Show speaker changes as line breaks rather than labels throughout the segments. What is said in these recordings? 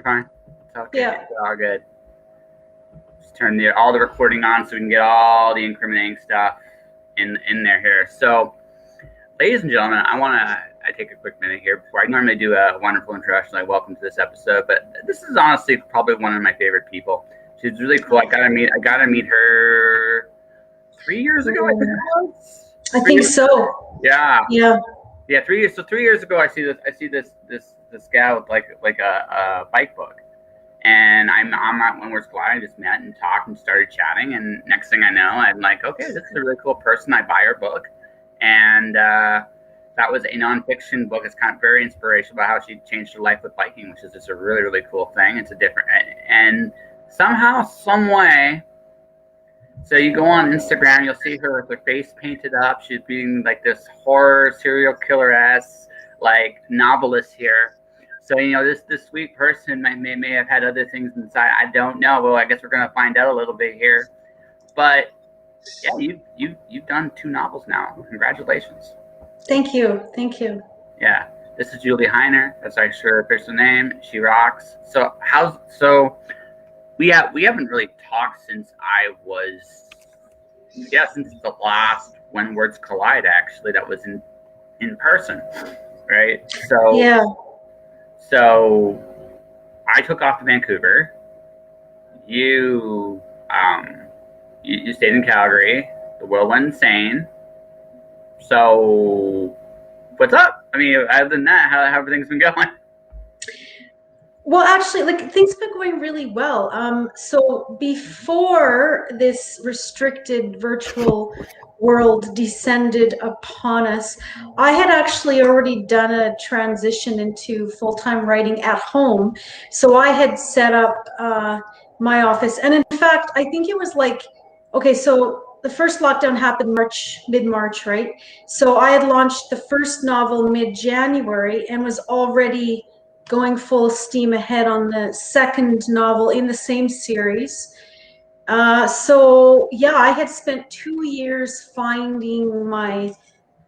fine. It's okay.
Yeah.
It's all good. Just turn all the recording on so we can get all the incriminating stuff in there here. So, ladies and gentlemen, I take a quick minute here before I normally do a wonderful introduction like welcome to this episode, but this is honestly probably one of my favorite people. She's really cool. I got to meet her 3 years ago, I think it was.
I think so.
Yeah.
Yeah.
Yeah, 3 years. So 3 years ago, I see this gal with like a bike book, and I'm at One Words Collide. I just met and talked and started chatting, and next thing I know, I'm like, okay, this is a really cool person. I buy her book, and that was a nonfiction book. It's kind of very inspirational about how she changed her life with biking, which is just a really, really cool thing. It's a different, and somehow, some way. So you go on Instagram, you'll see her with her face painted up. She's being like this horror serial killer-esque like novelist here. So this sweet person may have had other things inside. I don't know. Well, I guess we're gonna find out a little bit here. But yeah, you've done 2 novels now. Congratulations.
Thank you.
Yeah, this is Julie Heiner. That's actually her official name. She rocks. So we haven't really talked since since the last When Words Collide, actually, that was in person, right? So
yeah.
So I took off to Vancouver. You stayed in Calgary. The world went insane. So what's up? I mean, other than that, how everything's been going?
Well, actually, like things have been going really well. So before this restricted virtual world descended upon us, I had actually already done a transition into full-time writing at home. So I had set up my office, and in fact, I think it was like, okay, so the first lockdown happened mid-March, right? So I had launched the first novel mid-January and was already going full steam ahead on the second novel in the same series. So yeah, I had spent 2 years finding my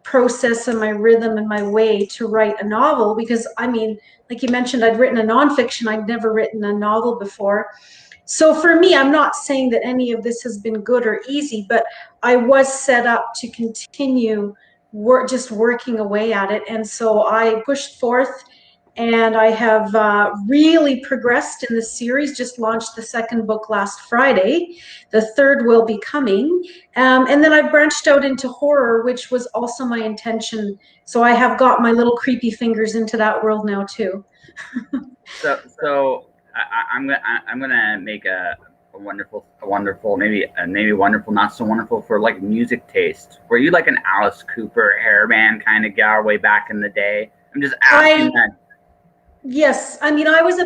process and my rhythm and my way to write a novel, because I mean, like you mentioned, I'd written a nonfiction. I'd never written a novel before. So for me, I'm not saying that any of this has been good or easy, but I was set up to continue just working away at it. And so I pushed forth, and I have really progressed in the series. Just launched the second book last Friday. The third will be coming. And then I branched out into horror, which was also my intention. So I have got my little creepy fingers into that world now too.
So I'm gonna make a wonderful, maybe wonderful, not so wonderful for like music taste. Were you like an Alice Cooper hairband kind of gal way back in the day? I'm just asking that.
Yes, I mean, I was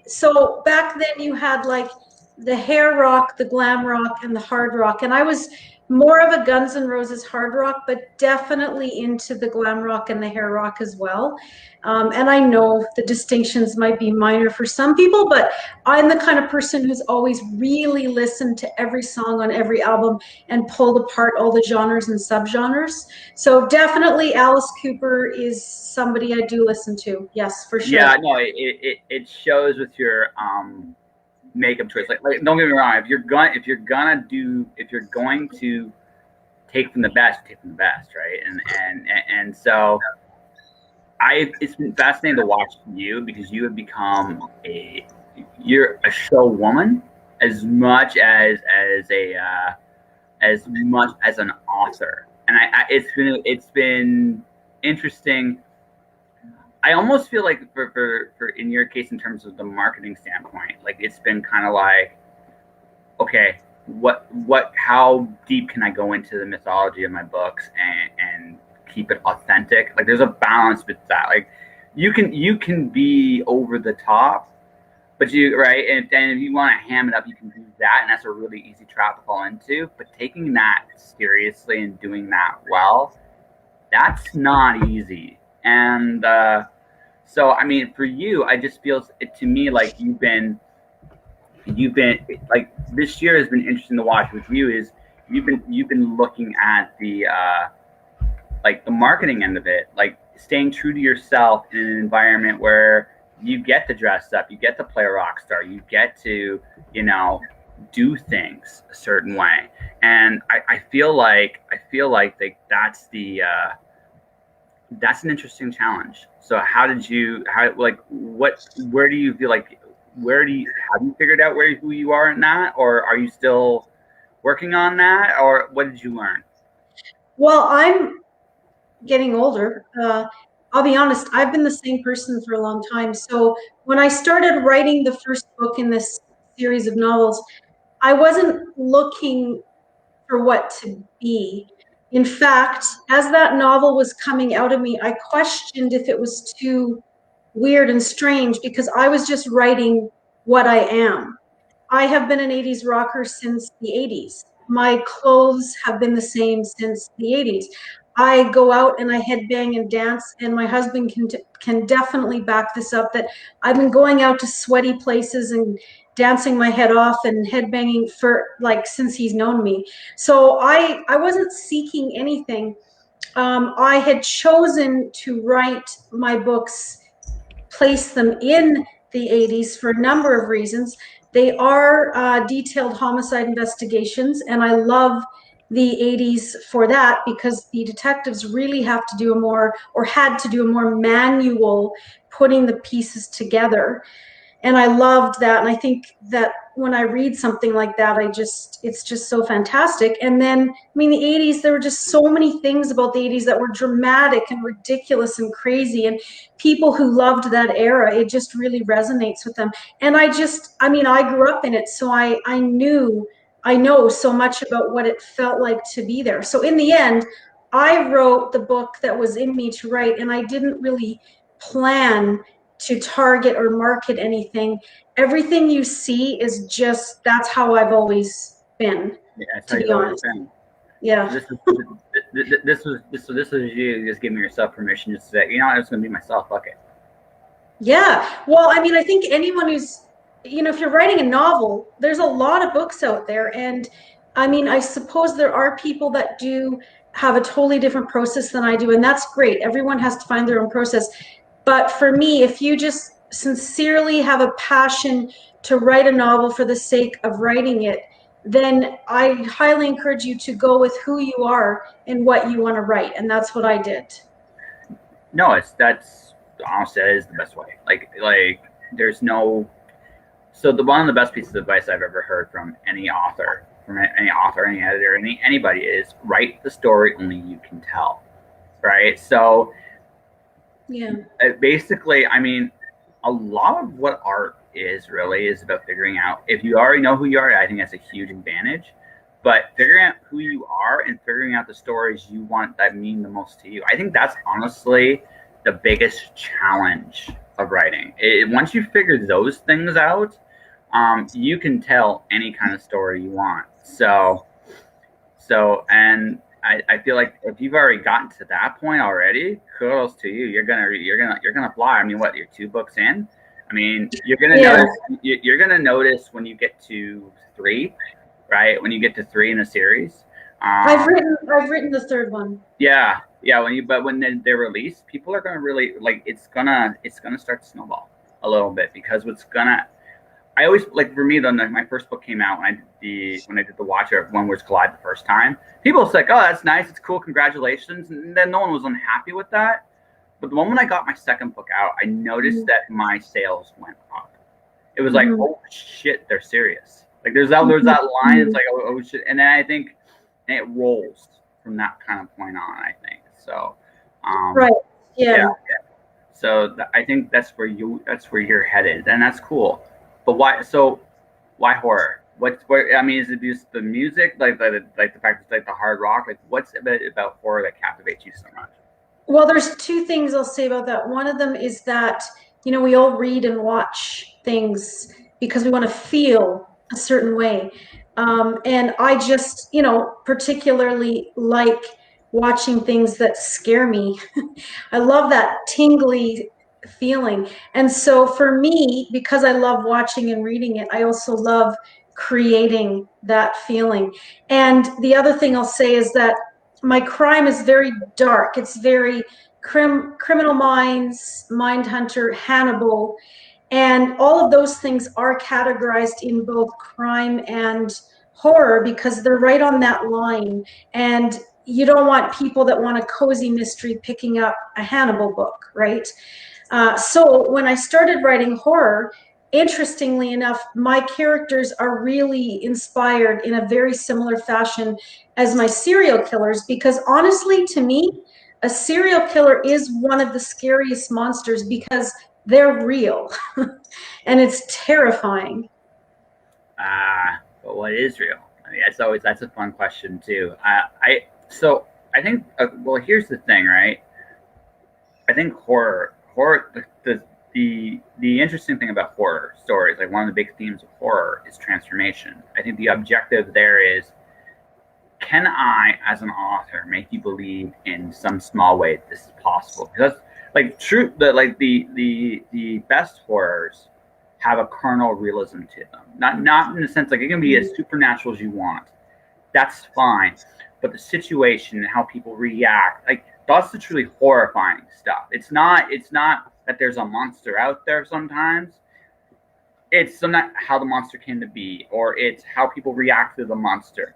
so back then you had like the hair rock, the glam rock, and the hard rock. And I was more of a Guns N' Roses hard rock, but definitely into the glam rock and the hair rock as well. And I know the distinctions might be minor for some people, but I'm the kind of person who's always really listened to every song on every album and pulled apart all the genres and subgenres. So definitely Alice Cooper is somebody I do listen to. Yes, for sure.
Yeah, no, it shows with your makeup choice. Like don't get me wrong, if you're going to take from the best, right? And so it's been fascinating to watch you, because you have become you're a show woman as much as an author, and it's been interesting. I almost feel like for in your case, in terms of the marketing standpoint, like it's been kind of like, okay, how deep can I go into the mythology of my books and keep it authentic? Like there's a balance with that. Like you can be over the top, but right, and then if you want to ham it up, you can do that, and that's a really easy trap to fall into. But taking that seriously and doing that well, that's not easy. And so I mean, for you, I just feels it to me like you've been like, this year has been interesting to watch with you. Is you've been looking at the like the marketing end of it, like staying true to yourself in an environment where you get to dress up, you get to play a rock star, you get to, you know, do things a certain way. And I feel like that's an interesting challenge. So how did you, where do you feel like, have you figured out who you are in that, or are you still working on that, or what did you learn?
Well, I'm getting older. I'll be honest, I've been the same person for a long time. So when I started writing the first book in this series of novels, I wasn't looking for what to be. In fact, as that novel was coming out of me, I questioned if it was too weird and strange because I was just writing what I am. I have been an 80s rocker since the 80s. My clothes have been the same since the 80s. I go out and I headbang and dance, and my husband can definitely back this up, that I've been going out to sweaty places and dancing my head off and headbanging for like since he's known me. So I wasn't seeking anything. I had chosen to write my books, place them in the 80s for a number of reasons. They are detailed homicide investigations, and I love the 80s for that because the detectives really have to do a more, or had to do a more manual putting the pieces together. And I loved that. And I think that when I read something like that, it's just so fantastic. And then, I mean, the 80s, there were just so many things about the 80s that were dramatic and ridiculous and crazy. And people who loved that era, it just really resonates with them. And I mean, I grew up in it. So I know so much about what it felt like to be there. So in the end, I wrote the book that was in me to write, and I didn't really plan to target or market anything. Everything you see is just, that's how I've always been,
Yeah, that's how
to
you've
be
always
honest.
been.
Yeah.
So this was you just giving yourself permission to say, you know, I was going to be myself. Fuck it.
Yeah. Well, I mean, I think anyone who's, if you're writing a novel, there's a lot of books out there. And I mean, I suppose there are people that do have a totally different process than I do. And that's great. Everyone has to find their own process. But for me, if you just sincerely have a passion to write a novel for the sake of writing it, then I highly encourage you to go with who you are and what you want to write. And that's what I did.
No, that's honestly, that is the best way. There's no. So the one of the best pieces of advice I've ever heard from any author, any editor, anybody is write the story only you can tell, right? So
Yeah.
basically, I mean, a lot of what art is really is about figuring out, if you already know who you are, I think that's a huge advantage. But figuring out who you are and figuring out the stories you want that mean the most to you, I think that's honestly the biggest challenge of writing. Once you figure those things out, you can tell any kind of story you want. And I feel like if you've already gotten to that point already, kudos to you. You're gonna fly. I mean, what, you're 2 books in? I mean, you're gonna notice when you get to 3, right? When you get to 3 in a series.
I've written the third one.
Yeah. When they're released, people are gonna really like. It's gonna start to snowball a little bit, because I always, like, for me, though, my first book came out when I did the Watcher of When Worlds Collide the first time. People was like, "Oh, that's nice, it's cool, congratulations," and then no one was unhappy with that. But the moment I got my second book out, I noticed that my sales went up. It was like, oh shit, they're serious. Like there's that line. It's like, oh shit, and then I think it rolls from that kind of point on. I think so.
Right. Yeah.
So I think that's where you're headed, and that's cool. But why? So why horror? I mean, is it just the music, like the fact it's like the hard rock? Like, what's about horror that captivates you so much?
Well, there's 2 things I'll say about that. One of them is that, we all read and watch things because we want to feel a certain way. And I just, particularly like watching things that scare me. I love that tingly feeling. And so for me, because I love watching and reading it, I also love creating that feeling. And the other thing I'll say is that my crime is very dark. It's very Criminal Minds, Mindhunter, Hannibal, and all of those things are categorized in both crime and horror because they're right on that line. And you don't want people that want a cozy mystery picking up a Hannibal book, right? So when I started writing horror, interestingly enough, my characters are really inspired in a very similar fashion as my serial killers, because honestly, to me, a serial killer is one of the scariest monsters because they're real and it's terrifying.
But what is real? I mean, that's a fun question too. I think well, here's the thing, right? I think the interesting thing about horror stories, like one of the big themes of horror, is transformation. I think the objective there is, can I, as an author, make you believe in some small way that this is possible? Because like the best horrors have a kernel realism to them. Not in the sense like it can be as supernatural as you want. That's fine. But the situation and how people react, like that's the truly horrifying stuff. It's not that there's a monster out there sometimes. It's sometimes how the monster came to be, or it's how people react to the monster.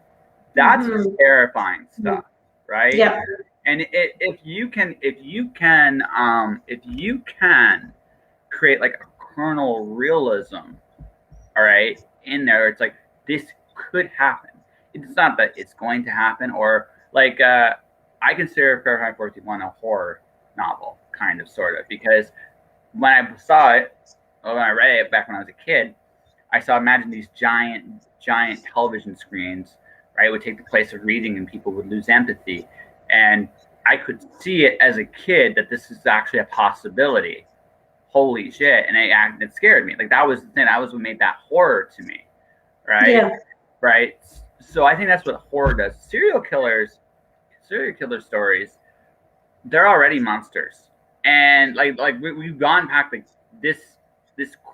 That's terrifying stuff, right?
Yeah.
And if you can create like a kernel realism, all right, in there, it's like this could happen. It's not that it's going to happen, or like I consider Fahrenheit 451 a horror novel, kind of, sort of, because when I saw it, or when I read it back when I was a kid, imagine these giant television screens, right, would take the place of reading, and people would lose empathy, and I could see it as a kid that this is actually a possibility. Holy shit! And it scared me. Like that was the thing. That was what made that horror to me, right?
Yeah.
Right. So I think that's what horror does. Serial killer stories, they're already monsters, and we've gone past like this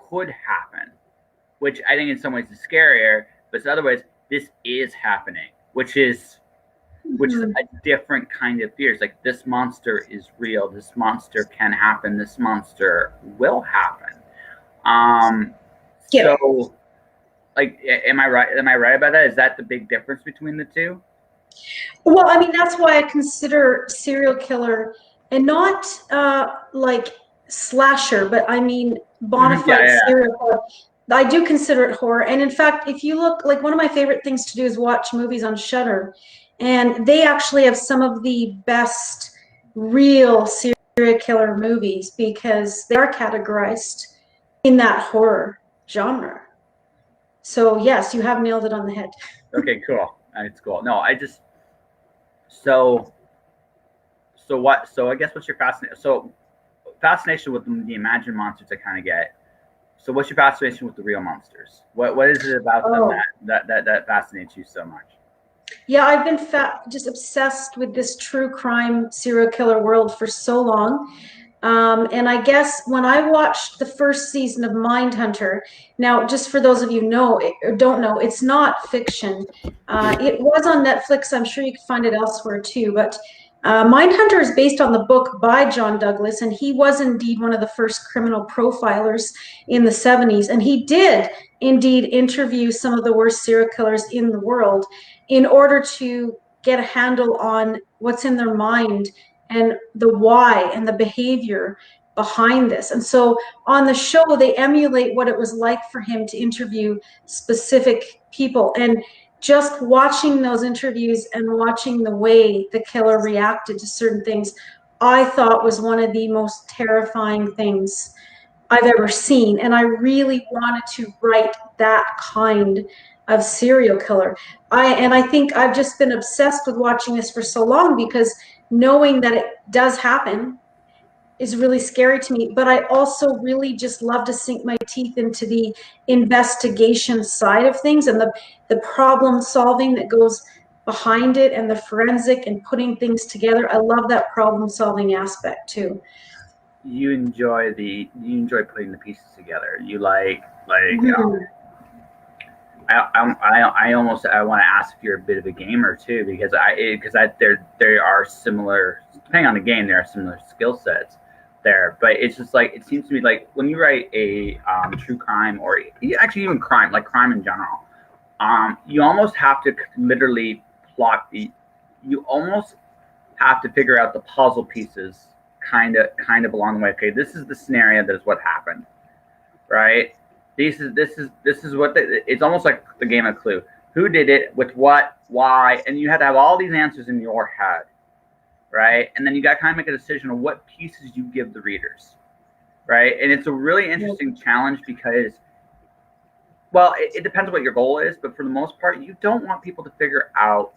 could happen, which I think in some ways is scarier, but in other ways this is happening, which is a different kind of fear. It's like this monster is real. This monster can happen. This monster will happen.
Yeah.
So, like, am I right? Am I right about that? Is that the big difference between the two?
Well, I mean, that's why I consider serial killer and not like slasher, but I mean bona fide serial killer. I do consider it horror. And in fact, if you look, like one of my favorite things to do is watch movies on Shudder. And they actually have some of the best real serial killer movies because they are categorized in that horror genre. So yes, you have nailed it on the head.
Okay, cool. It's cool. No, I just so what? So I guess what's your fascination? So fascination with the imagined monsters I kind of get. So what's your fascination with the real monsters? What is it about them that fascinates you so much?
Yeah, I've been just obsessed with this true crime serial killer world for so long. And I guess when I watched the first season of Mindhunter, now just for those of you know or don't know, it's not fiction. It was on Netflix. I'm sure you can find it elsewhere too. But Mindhunter is based on the book by John Douglas, and he was indeed one of the first criminal profilers in the 70s. And he did indeed interview some of the worst serial killers in the world in order to get a handle on what's in their mind and the why and the behavior behind this. And so on the show, they emulate what it was like for him to interview specific people. And just watching those interviews and watching the way the killer reacted to certain things, I thought was one of the most terrifying things I've ever seen. And I really wanted to write that kind of serial killer. I think I've just been obsessed with watching this for so long because knowing that it does happen is really scary to me. But I also really just love to sink my teeth into the investigation side of things and the problem solving that goes behind it and the forensic and putting things together. I love that problem solving aspect too.
You enjoy putting the pieces together. You like I almost I want to ask if you're a bit of a gamer too, because there are similar, depending on the game, there are similar skill sets there. But it's just like, it seems to me like when you write a true crime, or actually even crime, like crime in general, you almost have to literally plot the, you almost have to figure out the puzzle pieces kind of along the way. Okay, this is the scenario, that is what happened, right? This is what it's almost like the game of Clue. Who did it, with what, why, and you had to have all these answers in your head, right? And then you got to kind of make a decision of what pieces you give the readers, right? And it's a really interesting challenge because, well, it depends what your goal is, but for the most part, you don't want people to figure out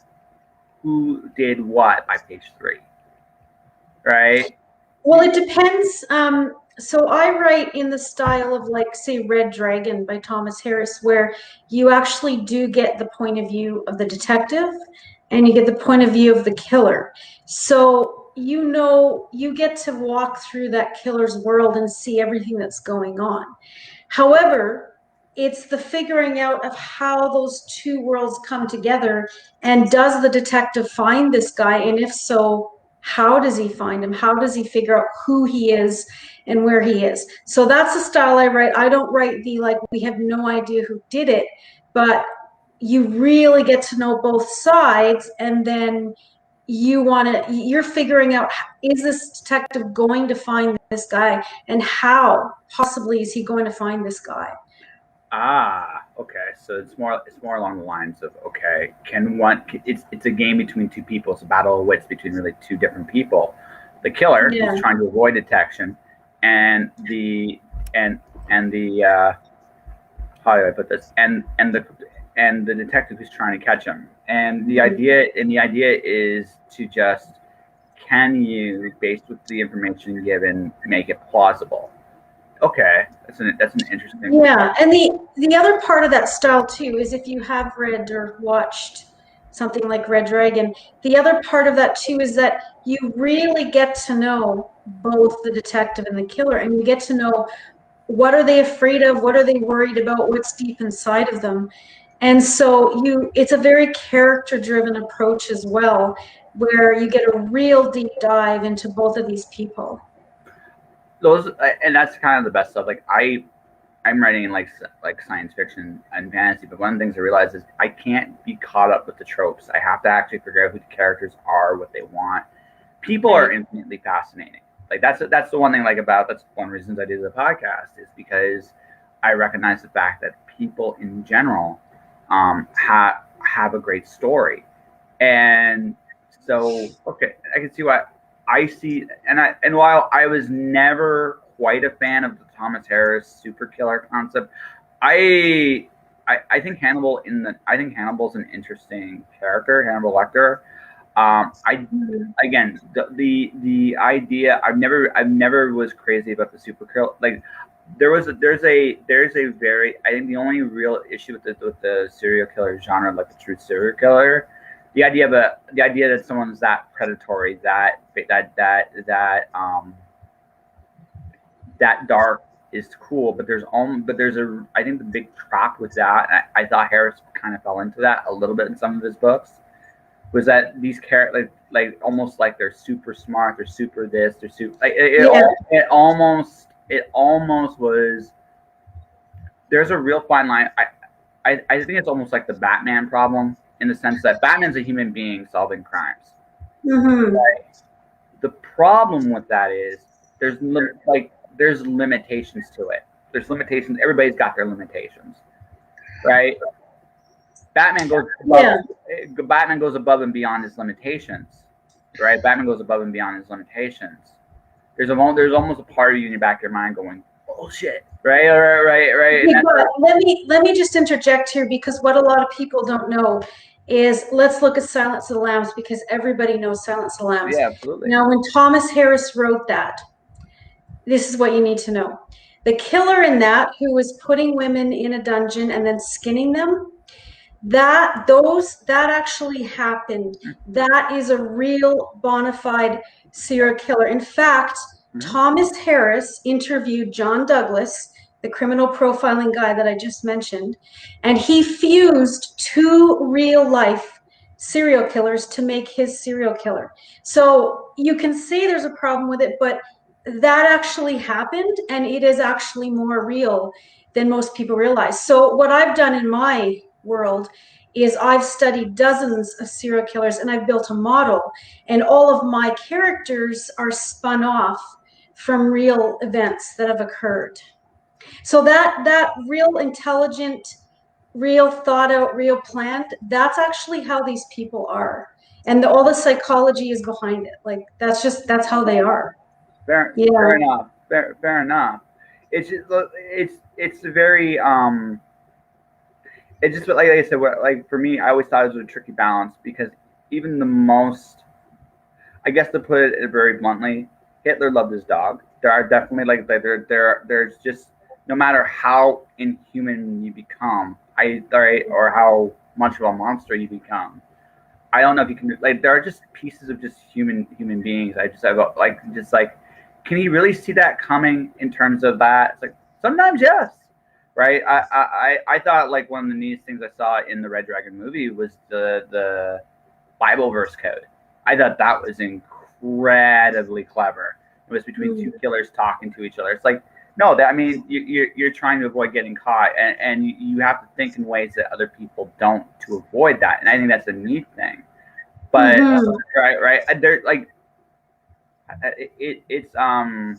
who did what by page 3, right?
Well, it depends. So I write in the style of, like, say, Red Dragon by Thomas Harris, where you actually do get the point of view of the detective and you get the point of view of the killer. So, you get to walk through that killer's world and see everything that's going on. However, it's the figuring out of how those two worlds come together, and does the detective find this guy? And if so, how does he find him? How does he figure out who he is and where he is? So that's the style I write. I don't write the, like, we have no idea who did it, but you really get to know both sides, and then you're figuring out, is this detective going to find this guy, and how possibly is he going to find this guy?
Okay. So it's more along the lines of, okay, it's a game between two people. It's a battle of wits between really two different people. The killer is trying to avoid detection, and the how do I put this? And the detective who's trying to catch him. And the idea is to just, can you, based with the information given, make it plausible? Okay, that's an interesting.
Yeah, and the other part of that style too is, if you have read or watched something like Red Dragon, the other part of that too is that you really get to know both the detective and the killer, and you get to know, what are they afraid of, what are they worried about, what's deep inside of them. And so it's a very character driven approach as well, where you get a real deep dive into both of these people.
And that's kind of the best stuff. Like I'm writing in like science fiction and fantasy, but one of the things I realize is I can't be caught up with the tropes. I have to actually figure out who the characters are, what they want. People are infinitely fascinating. Like that's the one thing, like, that's one of the reasons I do the podcast, is because I recognize the fact that people in general have a great story. And so, okay, I can see why I see, and while I was never quite a fan of the Thomas Harris super killer concept, I think Hannibal's an interesting character, Hannibal Lecter. Again, the idea, I've never was crazy about the super kill. Like, there's a very, I think the only real issue with the serial killer genre, like the true serial killer, the idea that someone's that predatory, that dark, is cool, but there's a, I think the big trap with that, I thought Harris kind of fell into that a little bit in some of his books, was that these characters, like almost like they're super smart, they're super this, they're super, like it almost was. There's a real fine line. I think it's almost like the Batman problem, in the sense that Batman's a human being solving crimes.
Mm-hmm.
Right? The problem with that is there's limitations to it. There's limitations. Everybody's got their limitations, right? Batman goes above and beyond his limitations, right? Batman goes above and beyond his limitations. There's almost a part of you in the back of your mind going, bullshit, right?
Let me just interject here, because what a lot of people don't know is, let's look at Silence of the Lambs, because everybody knows Silence of the Lambs.
Yeah, absolutely.
Now, when Thomas Harris wrote that, this is what you need to know. The killer in that, who was putting women in a dungeon and then skinning them, that actually happened. That is a real bona fide serial killer. In fact, Thomas Harris interviewed John Douglas, the criminal profiling guy that I just mentioned, and he fused two real life serial killers to make his serial killer. So you can say there's a problem with it, but that actually happened, and it is actually more real than most people realize. So what I've done in my world is I've studied dozens of serial killers, and I've built a model, and all of my characters are spun off from real events that have occurred. So that real intelligent, real thought out, real planned, that's actually how these people are. And all the psychology is behind it. Like that's how they are. Yeah.
Fair enough. Fair enough. It's just, it's very it's just like I said, like for me, I always thought it was a tricky balance because even the most, I guess to put it very bluntly, Hitler loved his dog. There are definitely there's just no matter how inhuman you become, or how much of a monster you become. I don't know if you can like there are just pieces of just human beings. Can you really see that coming in terms of that? It's like sometimes yes, right? I thought like one of the neatest things I saw in the Red Dragon movie was the Bible verse code. I thought that was incredibly clever. It was between two killers talking to each other. It's like no, I mean you're trying to avoid getting caught, and you have to think in ways that other people don't to avoid that, and I think that's a neat thing. But right, there like it's I'm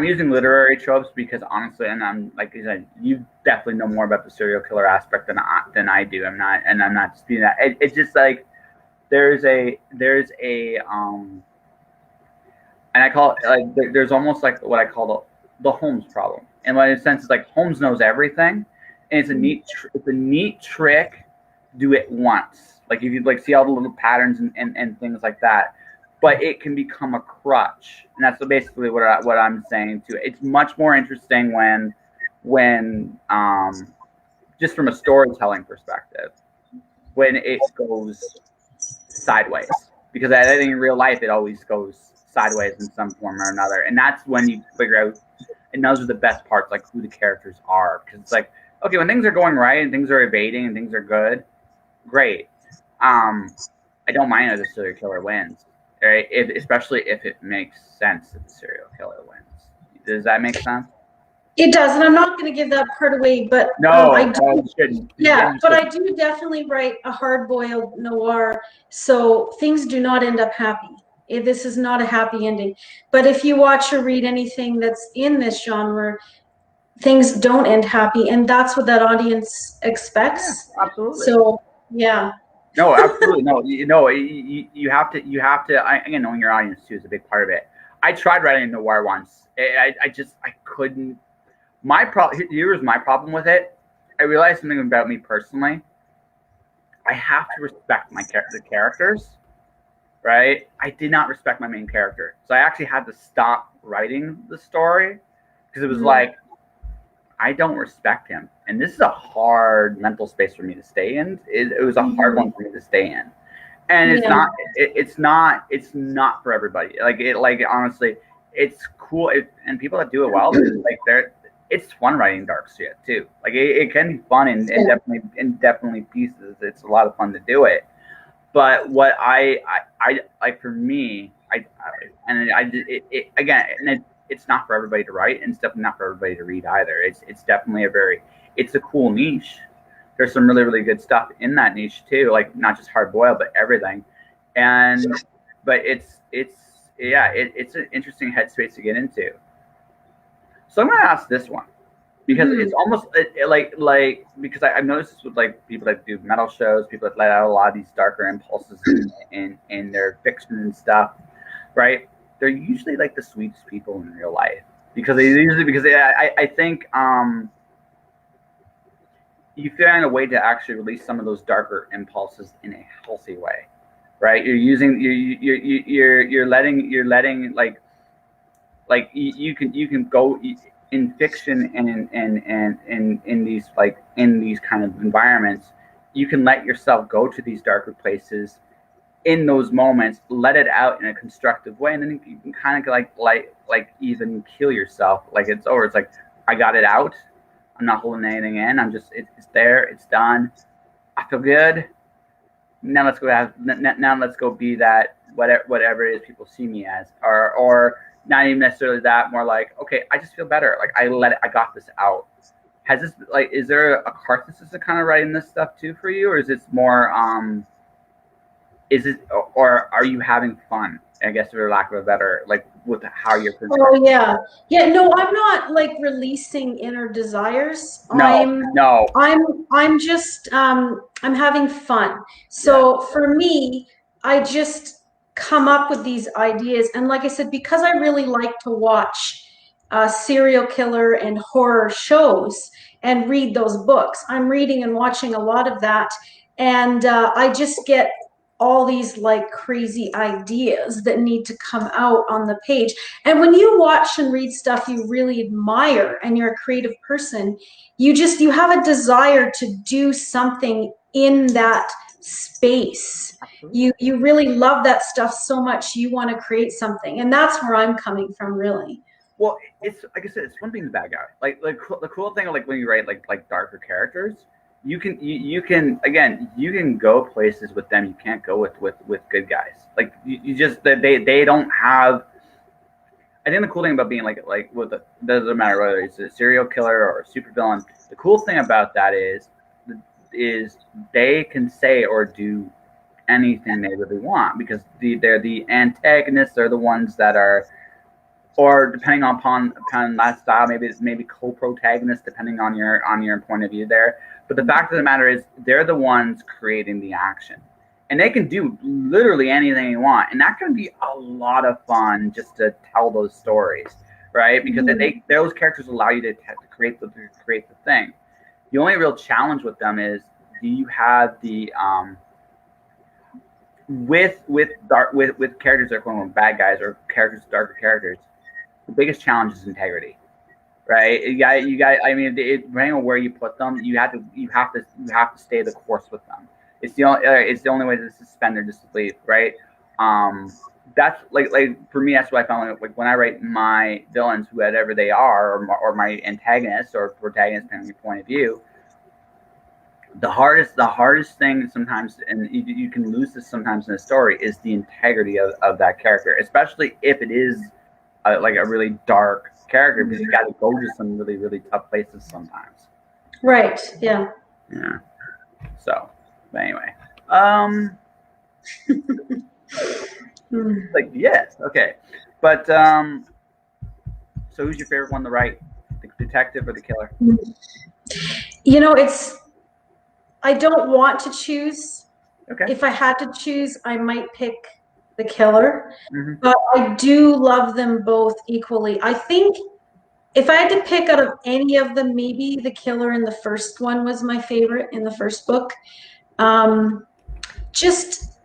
using literary tropes because honestly, and I'm like I said, you definitely know more about the serial killer aspect than I do. I'm not disputing that. It's just like there's a and I call it like there's almost like what I call the Holmes problem. And in a sense, it's like Holmes knows everything, and it's a neat trick. Do it once, like if you like see all the little patterns and things like that. But it can become a crutch, and that's basically what I'm saying too. It's much more interesting when just from a storytelling perspective, when it goes sideways, because I think in real life it always goes sideways in some form or another, and that's when you figure out, and those are the best parts, like who the characters are, because it's like okay, when things are going right and things are evading and things are good, great. I don't mind if the serial killer wins. Right? Especially if it makes sense that the serial killer wins. Does that make sense?
It does, and I'm not going to give that part away, but
no,
I do.
You shouldn't.
Yeah, but I do definitely write a hard-boiled noir, so things do not end up happy. This is not a happy ending. But if you watch or read anything that's in this genre, things don't end happy, and that's what that audience expects.
Yeah, absolutely.
So, yeah.
No, absolutely. No, you have to. Again, knowing your audience too is a big part of it. I tried writing a noir once. I couldn't. Here was my problem with it. I realized something about me personally. I have to respect the characters, right? I did not respect my main character, so I actually had to stop writing the story because it was like I don't respect him, and this is a hard mental space for me to stay in. It was a hard one for me to stay in, and it's not for everybody. Like honestly, it's cool, and people that do it well, it's fun writing dark shit too. Like it can be fun and definitely pieces. It's a lot of fun to do it. But what I like for me, it's not for everybody to write, and it's definitely not for everybody to read either. It's definitely it's a cool niche. There's some really, really good stuff in that niche too, like not just hard boiled, but everything. But it's an interesting headspace to get into. So I'm gonna ask this one because it's almost because I've noticed this with like people that do metal shows, people that let out a lot of these darker impulses in their fiction and stuff, right? They're usually like the sweetest people in real life because I think you find a way to actually release some of those darker impulses in a healthy way, right? You're letting like you can go in fiction and in these kind of environments. You can let yourself go to these darker places in those moments, let it out in a constructive way, and then you can kind of like even kill yourself. Like it's over. It's like I got it out. I'm not holding anything in. I'm just it's there. It's done. I feel good. Now let's go now let's go be that whatever it is people see me as, or not even necessarily that. More like, okay, I just feel better. Like I got this out. Has this like is there a catharsis to kind of writing this stuff too for you, or is it more is it, or are you having fun? I guess, for lack of a better, like with how you're presenting.
Oh yeah. No, I'm not like releasing inner desires.
No.
I'm just I'm having fun. So for me, I just come up with these ideas, and like I said, because I really like to watch serial killer and horror shows and read those books. I'm reading and watching a lot of that, and I just get all these like crazy ideas that need to come out on the page. And when you watch and read stuff you really admire and you're a creative person, you have a desire to do something in that space. You really love that stuff so much you want to create something, and that's where I'm coming from, really.
Well, it's like I said, it's fun being the bad guy. Like the cool thing, like when you write like darker characters, you can go places with them you can't go with good guys. Like you just they don't have. I think the cool thing about being like with doesn't matter whether it's a serial killer or a supervillain. The cool thing about that is they can say or do anything they really want, because they're the antagonists. They're the ones that are, or depending upon that style, maybe co-protagonists, depending on your point of view there. But the fact of the matter is, they're the ones creating the action, and they can do literally anything they want, and that can be a lot of fun just to tell those stories, right? Because those characters allow you to create the thing. The only real challenge with them is, do you have the with characters that are going with bad guys or darker characters, the biggest challenge is integrity, right? You got. I mean, depending on where you put them, you have to stay the course with them. It's the only way to suspend their disbelief, right? That's like for me, that's what I found. Like when I write my villains, whoever they are, or my antagonists or protagonists, depending on your point of view. The hardest thing sometimes, and you can lose this sometimes in a story, is the integrity of that character, especially if it is like a really dark character, because you got to go to some really, really tough places sometimes.
Right. Yeah.
Yeah. So, but anyway, like yes, okay, but so who's your favorite one to write, the detective or the killer?
You know, I don't want to choose.
Okay.
If I had to choose, I might pick the killer, but I do love them both equally. I think if I had to pick out of any of them, maybe the killer in the first one was my favorite, in the first book. Just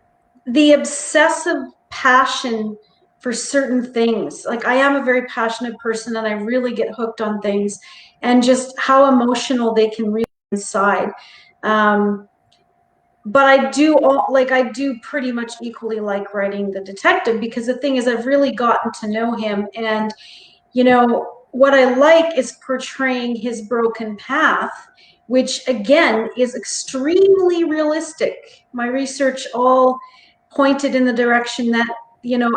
the obsessive passion for certain things. Like, I am a very passionate person, and I really get hooked on things, and just how emotional they can really be inside. But I do pretty much equally like writing the detective, because the thing is, I've really gotten to know him, and what I like is portraying his broken path, which again is extremely realistic. My research all pointed in the direction that,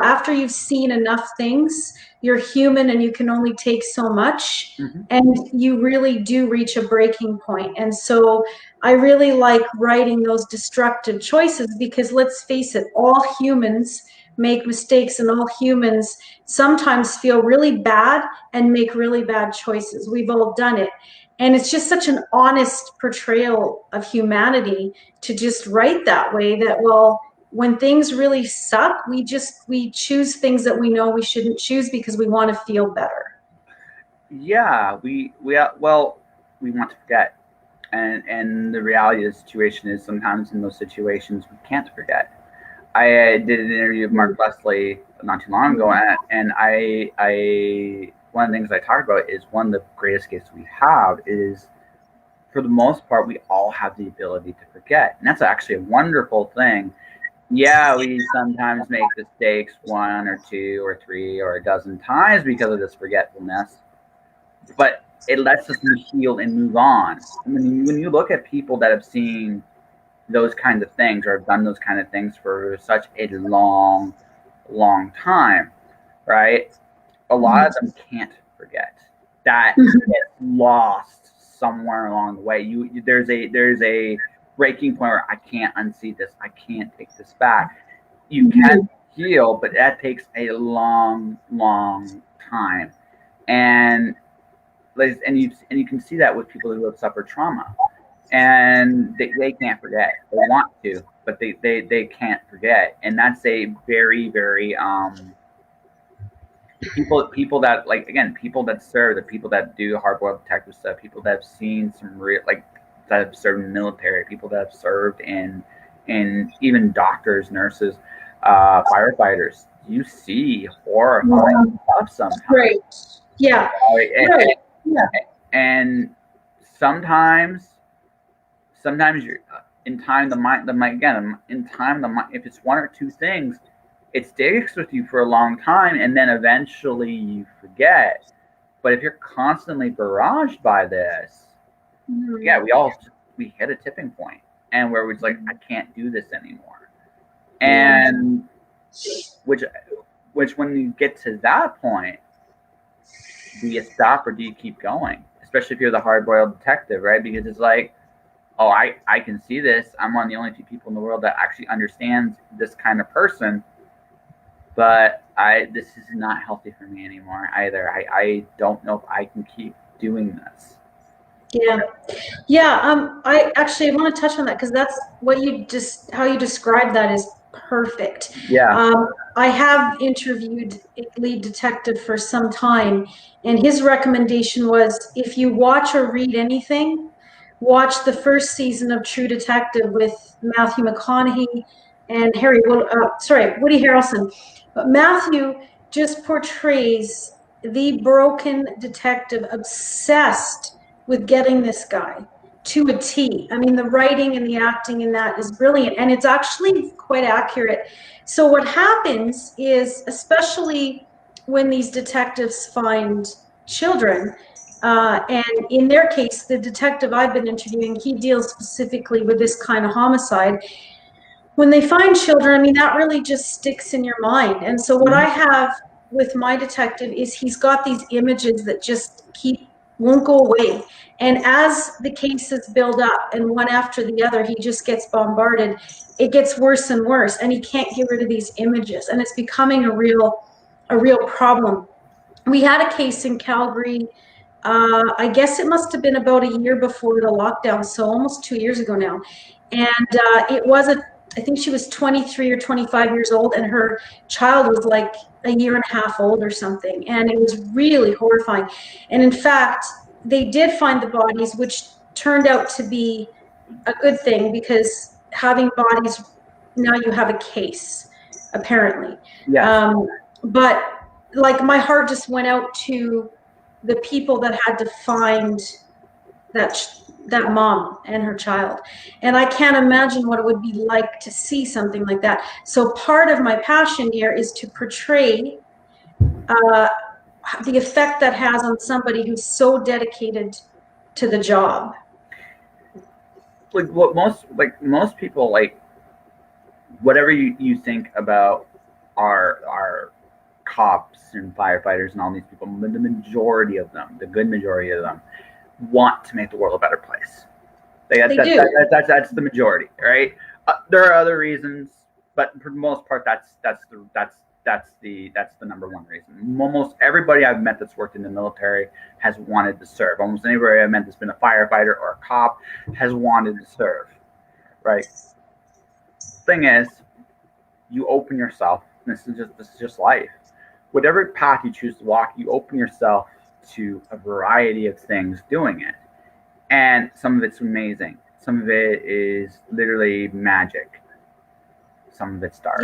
after you've seen enough things, you're human and you can only take so much, and you really do reach a breaking point. And so I really like writing those destructive choices, because let's face it, all humans make mistakes, and all humans sometimes feel really bad and make really bad choices. We've all done it. And it's just such an honest portrayal of humanity to just write that way, that, well, when things really suck, we choose things that we know we shouldn't choose because we want to feel better.
Yeah, we want to forget, and the reality of the situation is, sometimes in those situations we can't forget. I did an interview with Mark Leslie not too long ago, and I one of the things I talked about is, one of the greatest gifts we have is, for the most part, we all have the ability to forget, and that's actually a wonderful thing. Yeah, we sometimes make mistakes one or two or three or a dozen times because of this forgetfulness, but it lets us heal and move on. When you look at people that have seen those kinds of things or have done those kind of things for such a long time, right? A lot of them can't forget. That gets lost somewhere along the way. There's a breaking point where I can't unsee this. I can't take this back. You can heal, but that takes a long time. And you can see that with people who have suffered trauma, and they can't forget. They want to, but they can't forget, and that's a very people that, like, again, people that serve, the people that do hard boiled detective stuff, people that have seen some real, like, that have served in the military, people that have served in even doctors, nurses, firefighters. You see horrifying stuff sometimes.
Right. Yeah. Right. Yeah.
And sometimes you're in time, the mind again, in time, the mind, if it's one or two things, it sticks with you for a long time, and then eventually you forget. But if you're constantly barraged by this, yeah, we hit a tipping point, and where it's like, I can't do this anymore. And which when you get to that point, do you stop or do you keep going? Especially if you're the hard-boiled detective, right? Because it's like, oh, I can see this. I'm one of the only few people in the world that actually understands this kind of person. But this is not healthy for me anymore either. I don't know if I can keep doing this.
Yeah. Yeah. I actually want to touch on that because that's what how you describe that is perfect.
Yeah.
I have interviewed a lead detective for some time, and his recommendation was if you watch or read anything, watch the first season of True Detective with Matthew McConaughey and Woody Harrelson. But Matthew just portrays the broken detective obsessed with getting this guy to a T. I mean, the writing and the acting in that is brilliant, and it's actually quite accurate. So what happens is, especially when these detectives find children, and in their case, the detective I've been interviewing, he deals specifically with this kind of homicide. When they find children, I mean, that really just sticks in your mind. And so what I have with my detective is he's got these images that just won't go away. And as the cases build up and one after the other, he just gets bombarded. It gets worse and worse, and he can't get rid of these images. And it's becoming a real problem. We had a case in Calgary. I guess it must have been about a year before the lockdown, so almost 2 years ago now. And I think she was 23 or 25 years old, and her child was like a year and a half old or something. And it was really horrifying. And in fact, they did find the bodies, which turned out to be a good thing because having bodies, now you have a case, apparently.
Yes.
But like my heart just went out to the people that had to find that mom and her child, and I can't imagine what it would be like to see something like that. So part of my passion here is to portray the effect that has on somebody who's so dedicated to the job.
Like most people, like, whatever you think about our cops and firefighters and all these people, the majority of them, the good majority of them, want to make the world a better place. That's the majority, right? There are other reasons, but for the most part, that's the number one reason. Almost everybody I've met that's worked in the military has wanted to serve. Almost anybody I've met that's been a firefighter or a cop has wanted to serve, right? Thing is, you open yourself. This is just life. Whatever path you choose to walk, you open yourself to a variety of things doing it. And some of it's amazing. Some of it is literally magic. Some of it's dark.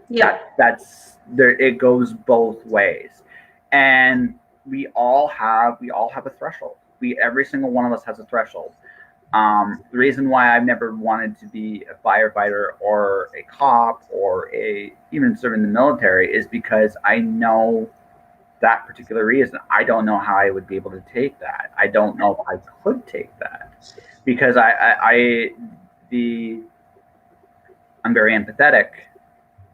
Yeah.
That's there. It goes both ways. And we all have a threshold. Every single one of us has a threshold. The reason why I've never wanted to be a firefighter or a cop or even serve in the military is because I know that particular reason. I don't know how I would be able to take that. I don't know if I could take that because I'm very empathetic.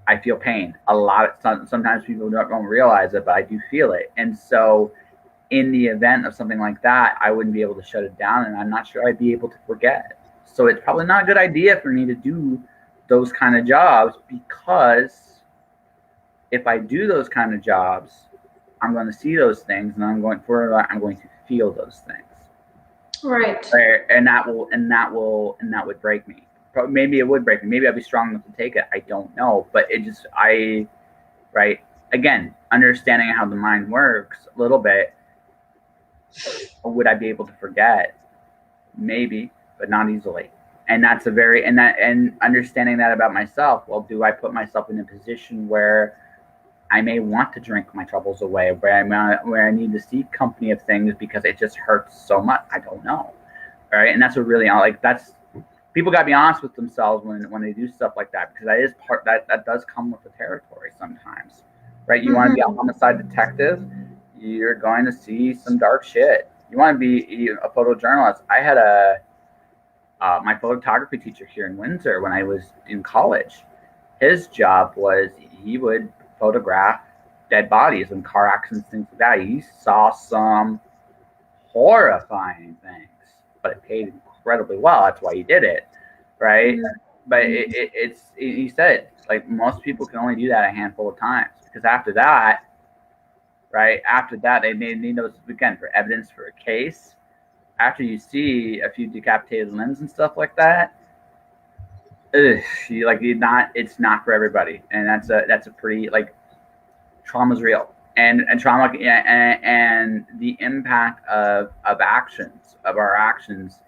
I feel pain a lot. Sometimes people don't realize it, but I do feel it. And so, in the event of something like that, I wouldn't be able to shut it down, and I'm not sure I'd be able to forget. So it's probably not a good idea for me to do those kind of jobs, because if I do those kind of jobs, I'm going to see those things, and I'm going to feel those things.
Right.
And that would break me. Maybe it would break me. Maybe I'd be strong enough to take it. I don't know. But right. Again, understanding how the mind works a little bit. Would I be able to forget? Maybe, but not easily. And that's and understanding that about myself. Well, do I put myself in a position where I may want to drink my troubles away, where I need to seek company of things because it just hurts so much? I don't know. All right. And that's what really, people got to be honest with themselves when they do stuff like that, because that is that does come with the territory sometimes, right? You want to be a homicide detective, you're going to see some dark shit. You want to be a photojournalist. I had my photography teacher here in Windsor when I was in college. His job was he would photograph dead bodies and car accidents, things like that. He saw some horrifying things, but it paid incredibly well. That's why he did it, right? Yeah. But he said, like, most people can only do that a handful of times, because after that, they need those, again, for evidence for a case. After you see a few decapitated limbs and stuff like that, it's not for everybody, and that's a pretty, trauma's real, and trauma and the impact of our actions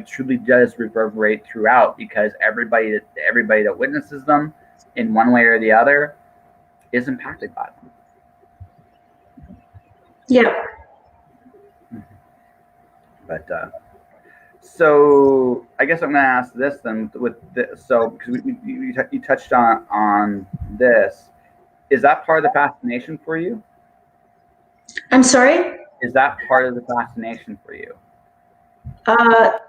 truly does reverberate throughout, because everybody that witnesses them in one way or the other is impacted by them.
Yeah.
But so I guess I'm going to ask this then, because you touched on this. Is that part of the fascination for you?
I'm sorry?
Is that part of the fascination for you?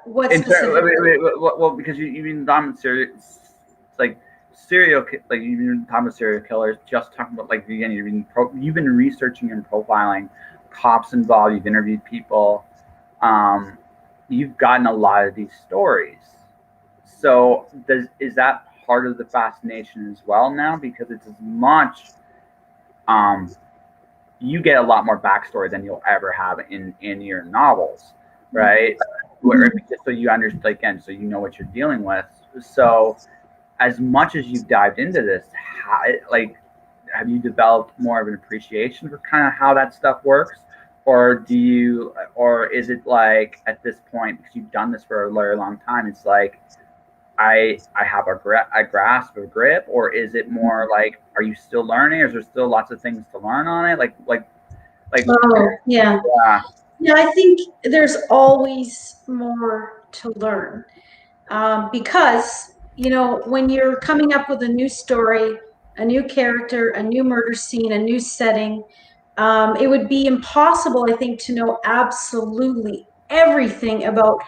What specifically?
Well, because you've been talking about serial killers. Just talking about, again, you've been researching and profiling cops involved. You've interviewed people. You've gotten a lot of these stories. So is that part of the fascination as well now? Because it's as much, you get a lot more backstory than you'll ever have in your novels, right? Where, just so you understand, again, so you know what you're dealing with. So as much as you've dived into this, have you developed more of an appreciation for kind of how that stuff works? Or is it at this point, because you've done this for a very long time, it's I have a grasp, a grip? Or is it more are you still learning? Or is there still lots of things to learn on it?
Oh, yeah. Yeah, I think there's always more to learn, because, when you're coming up with a new story, a new character, a new murder scene, a new setting, it would be impossible, I think, to know absolutely everything about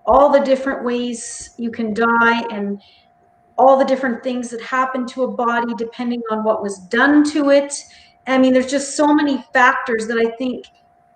all the different ways you can die and all the different things that happen to a body depending on what was done to it. I mean, there's just so many factors that I think,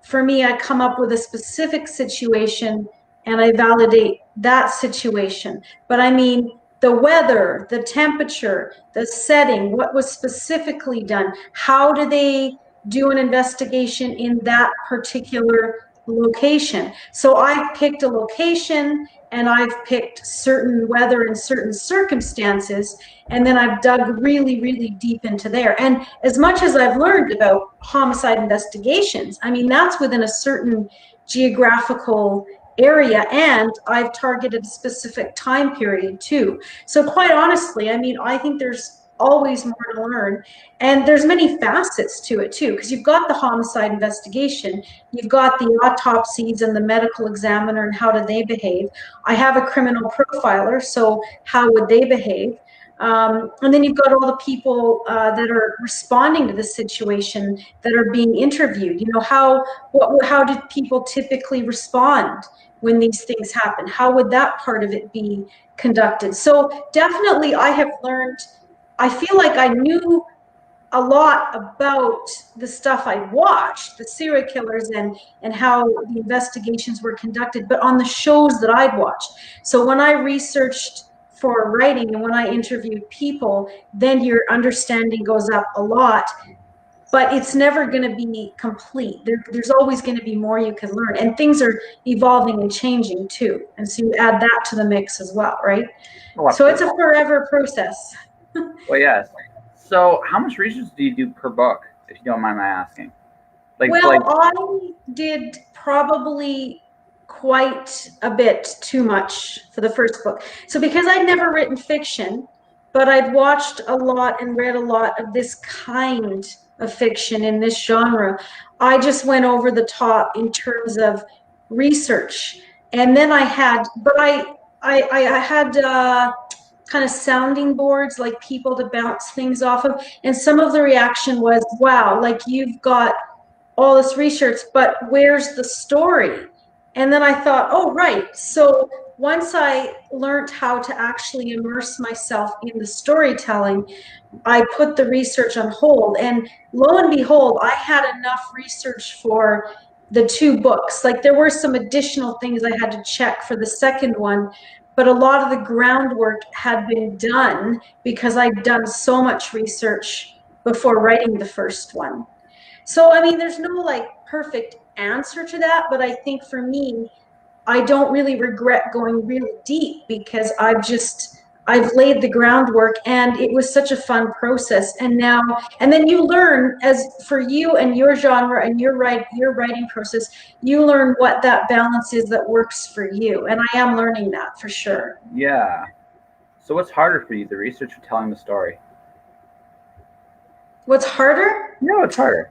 for me, I come up with a specific situation and I validate that situation. But I mean, the weather, the temperature, the setting, what was specifically done, how do they do an investigation in that particular location? So I've picked a location and I've picked certain weather and certain circumstances, and then I've dug really, really deep into there. And as much as I've learned about homicide investigations, I mean, that's within a certain geographical area, and I've targeted a specific time period too. So quite honestly, I mean, I think there's always more to learn. And there's many facets to it too, because you've got the homicide investigation, you've got the autopsies and the medical examiner and how do they behave. I have a criminal profiler, so how would they behave? And then you've got all the people that are responding to the situation that are being interviewed. You know, how did people typically respond when these things happen? How would that part of it be conducted? So definitely I have learned, I feel like I knew a lot about the stuff I watched, the serial killers and how the investigations were conducted, but on the shows that I'd watched. So when I researched for writing and when I interviewed people, then your understanding goes up a lot, but it's never going to be complete. There's always going to be more you can learn, and things are evolving and changing too. And so you add that to the mix as well, right?
Oh,
so it's a forever process.
Well, yes. So how much research do you do per book, if you don't mind my asking?
I did probably quite a bit too much for the first book. So because I'd never written fiction, but I'd watched a lot and read a lot of this kind of fiction in this genre, I just went over the top in terms of research. And then I had, but I had kind of sounding boards, like people to bounce things off of. And some of the reaction was, wow, like you've got all this research, but where's the story? And then I thought, oh, right. So once I learned how to actually immerse myself in the storytelling, I put the research on hold. And lo and behold, I had enough research for the 2 books. Like there were some additional things I had to check for the second one, but a lot of the groundwork had been done because I'd done so much research before writing the first one. So, I mean, there's no like perfect answer to that, but I think for me, I don't really regret going really deep because I've laid the groundwork and it was such a fun process. And then you learn, as for you and your genre and your writing process, you learn what that balance is that works for you. And I am learning that for sure.
Yeah. So what's harder for you, the research or telling the story?
What's harder?
No, it's harder.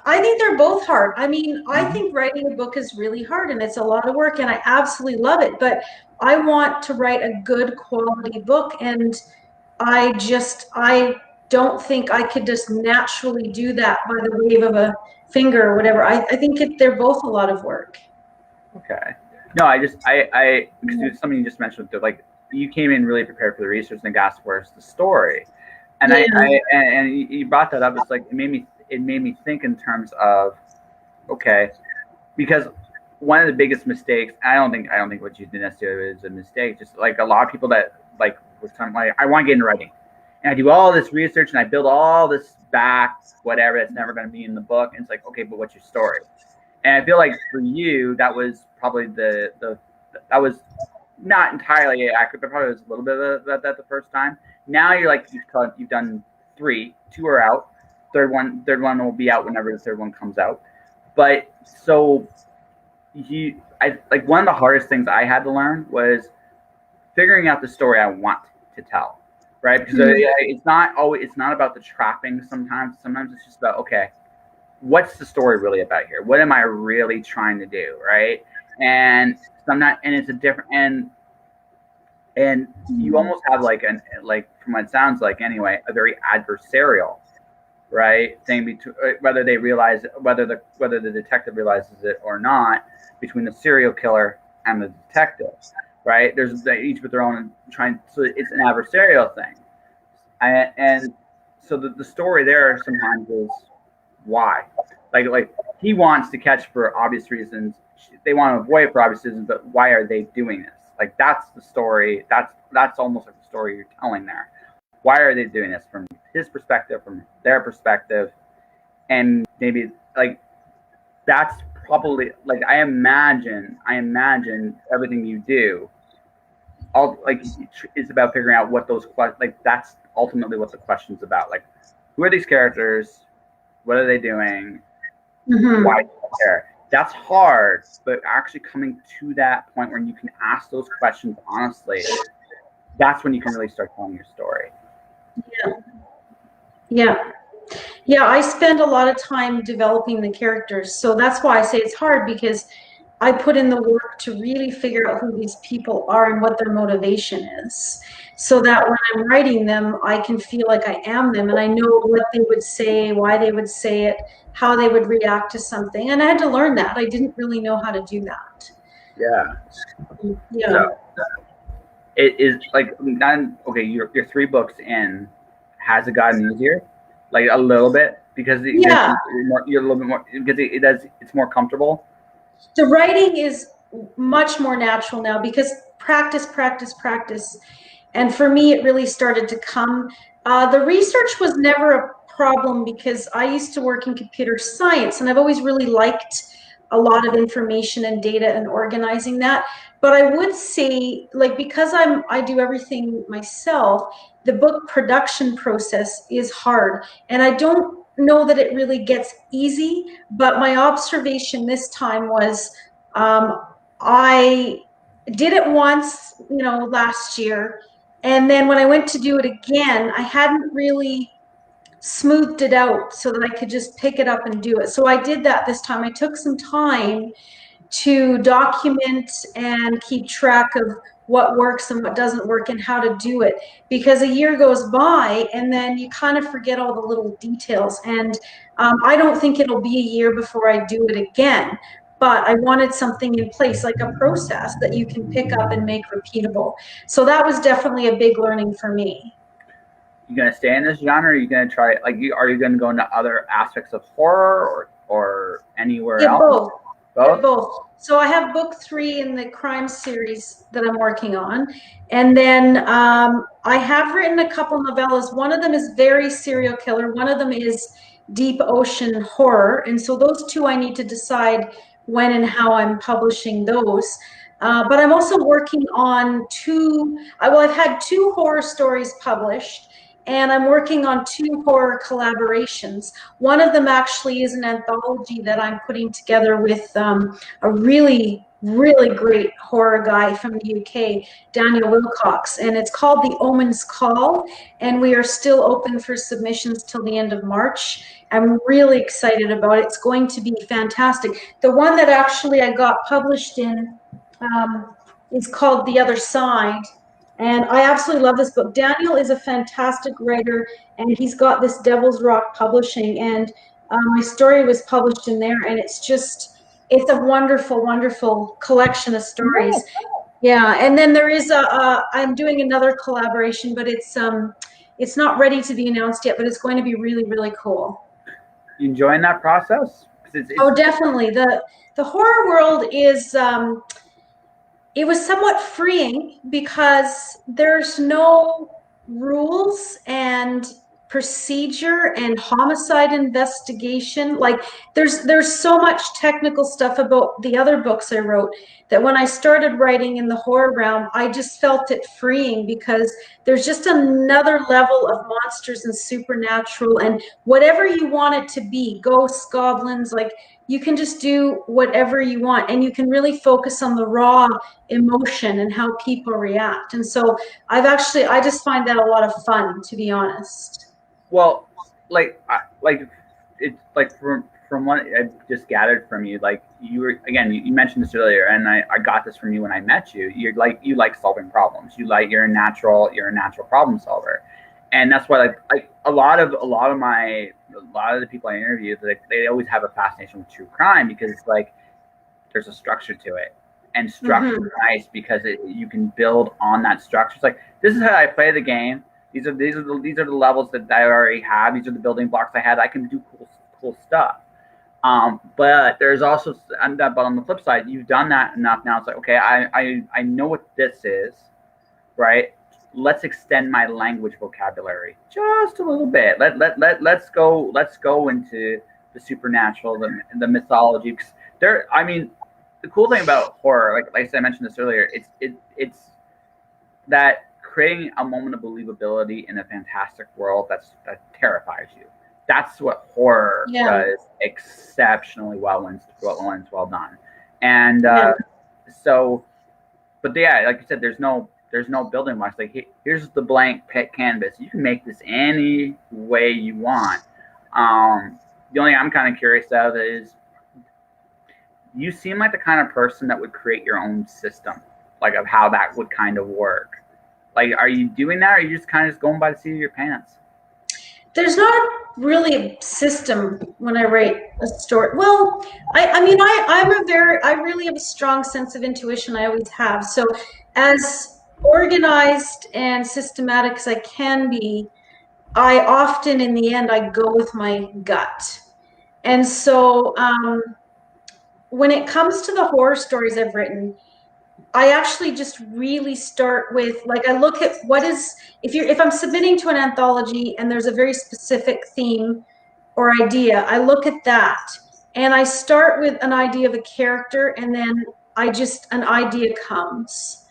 I think they're both hard. I mean, I think writing a book is really hard and it's a lot of work and I absolutely love it, but I want to write a good quality book and I don't think I could just naturally do that by the wave of a finger or whatever. I think they're both a lot of work.
Okay. No, because something you just mentioned, that like you came in really prepared for the research and asked where's the story, and and you brought that up. It's like it made me think in terms of, okay, because one of the biggest mistakes, I don't think what you did necessarily is a mistake. Just like a lot of people that like was talking like, I want to get into writing, and I do all this research and I build all this back, whatever that's never going to be in the book, and it's like, okay, but what's your story? And I feel like for you, that was probably that was not entirely accurate, but probably was a little bit of that the first time. Now you're like you've done 3, 2 are out, third one will be out whenever the third one comes out. But so I like one of the hardest things I had to learn was figuring out the story I want to tell, right? Because it's not about the trapping. Sometimes it's just about, okay, what's the story really about here? What am I really trying to do, right? And sometimes, and it's a different, and you almost have like from what it sounds like anyway, a very adversarial, right, thing between whether the detective realizes it or not, between the serial killer and the detective, right? There's each with their own so it's an adversarial thing, and so the story there sometimes is why, like he wants to catch for obvious reasons, they want to avoid for obvious reasons, but why are they doing this? Like that's the story. That's almost like the story you're telling there. Why are they doing this from his perspective, from their perspective? And maybe like that's probably like I imagine everything you do all like is about figuring out what those like that's ultimately what the question's about. Like, who are these characters? What are they doing? Why do you care? That's hard, but actually coming to that point where you can ask those questions honestly that's when you can really start telling your story.
Yeah. Yeah. Yeah, I spend a lot of time developing the characters. So that's why I say it's hard, because I put in the work to really figure out who these people are and what their motivation is, so that when I'm writing them, I can feel like I am them and I know what they would say, why they would say it, how they would react to something. And I had to learn that. I didn't really know how to do that.
Yeah.
Yeah.
So it is like, okay, you're 3 books in. Has it gotten easier? Like a little bit, because
Yeah.
you're a little bit more, because it's more comfortable.
The writing is much more natural now because practice, practice, practice. And for me, it really started to come. The research was never a problem because I used to work in computer science and I've always really liked a lot of information and data and organizing that. But I would say, like, because I do everything myself, the book production process is hard. And I don't know that it really gets easy, but my observation this time was I did it once, last year. And then when I went to do it again, I hadn't really smoothed it out so that I could just pick it up and do it. So I did that this time. I took some time to document and keep track of what works and what doesn't work and how to do it, because a year goes by and then you kind of forget all the little details. And I don't think it'll be a year before I do it again, but I wanted something in place, like a process that you can pick up and make repeatable. So that was definitely a big learning for me.
You gonna stay in this genre? Or are you gonna try, like, are you gonna go into other aspects of horror, or anywhere
Yeah,
else?
both. Yeah,
Both.
both. So I have book 3 in the crime series that I'm working on. And then I have written a couple novellas. One of them is very serial killer. One of them is deep ocean horror. And so those two, I need to decide when and how I'm publishing those. But I'm also working on I've had 2 horror stories published, and I'm working on 2 horror collaborations. One of them actually is an anthology that I'm putting together with a really, really great horror guy from the UK, Daniel Wilcox, and it's called The Omen's Call, and we are still open for submissions till the end of March. I'm really excited about it. It's going to be fantastic. The one that actually I got published in is called The Other Side, and I absolutely love this book. Daniel is a fantastic writer, and he's got this Devil's Rock Publishing, and my story was published in there, and it's a wonderful, wonderful collection of stories. Yeah, and then there is I'm doing another collaboration, but it's not ready to be announced yet, but it's going to be really, really cool.
You enjoying that process?
Oh, definitely. The horror world is it was somewhat freeing because there's no rules and procedure and homicide investigation. Like there's so much technical stuff about the other books I wrote that when I started writing in the horror realm, I just felt it freeing because there's just another level of monsters and supernatural and whatever you want it to be, ghosts, goblins, like you can just do whatever you want, and you can really focus on the raw emotion and how people react. And so I just find that a lot of fun, to be honest.
Well, it's like from what I just gathered from you, like you were, again, you mentioned this earlier, and I got this from you when I met you. You like solving problems. You're a natural problem solver, and that's why like a lot of the people I interview, like they always have a fascination with true crime because like there's a structure to it, and structure is nice because you can build on that structure. It's like, this is how I play the game. These are the levels that I already have. These are the building blocks I had. I can do cool stuff. But there's also, but on the flip side, you've done that enough. Now it's like, okay, I know what this is, right? Let's extend my language vocabulary just a little bit. Let's go into the supernatural, the mythology. Because the cool thing about horror, like I mentioned this earlier, it's that creating a moment of believability in a fantastic world that terrifies you. That's what horror does exceptionally well when it's well done. And so, but yeah, like you said, there's no There's no building blocks. Like, here's the blank canvas. You can make this any way you want. The only thing I'm kind of curious of is, you seem like the kind of person that would create your own system, like of how that would kind of work. Like, are you doing that, or are you just kind of just going by the seat of your pants?
There's not really a system when I write a story. Well, I really have a strong sense of intuition. I always have. So as organized and systematic as I can be, I often, in the end, I go with my gut. And so when it comes to the horror stories I've written, I actually just really start with, like, I look at what is, if I'm submitting to an anthology and there's a very specific theme or idea, I look at that and I start with an idea of a character, and then an idea comes.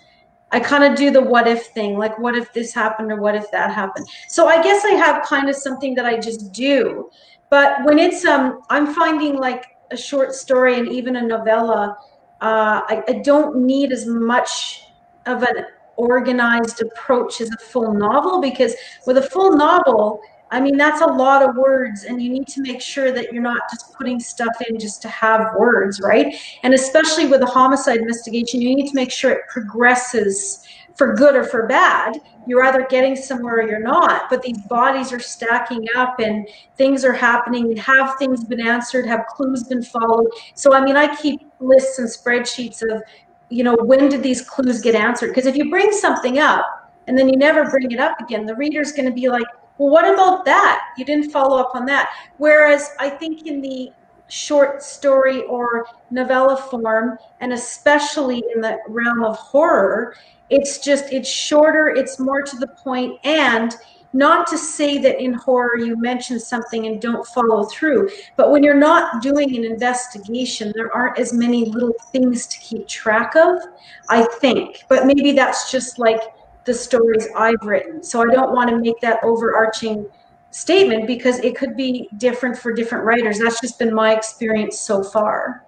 I kind of do the what if thing, like, what if this happened or what if that happened? So I guess I have kind of something that I just do. But when it's I'm finding like a short story and even a novella, I don't need as much of an organized approach as a full novel, because with a full novel, I mean, that's a lot of words, and you need to make sure that you're not just putting stuff in just to have words, right? And especially with a homicide investigation, you need to make sure it progresses for good or for bad. You're either getting somewhere or you're not, but these bodies are stacking up and things are happening. Have things been answered? Have clues been followed? So, I mean, I keep lists and spreadsheets of, when did these clues get answered? Because if you bring something up and then you never bring it up again, the reader's going to be like, well, what about that? You didn't follow up on that. Whereas I think in the short story or novella form, and especially in the realm of horror, it's shorter, it's more to the point. And not to say that in horror you mention something and don't follow through, but when you're not doing an investigation, there aren't as many little things to keep track of, I think. But maybe that's just like the stories I've written. So I don't want to make that overarching statement, because it could be different for different writers. That's just been my experience so far.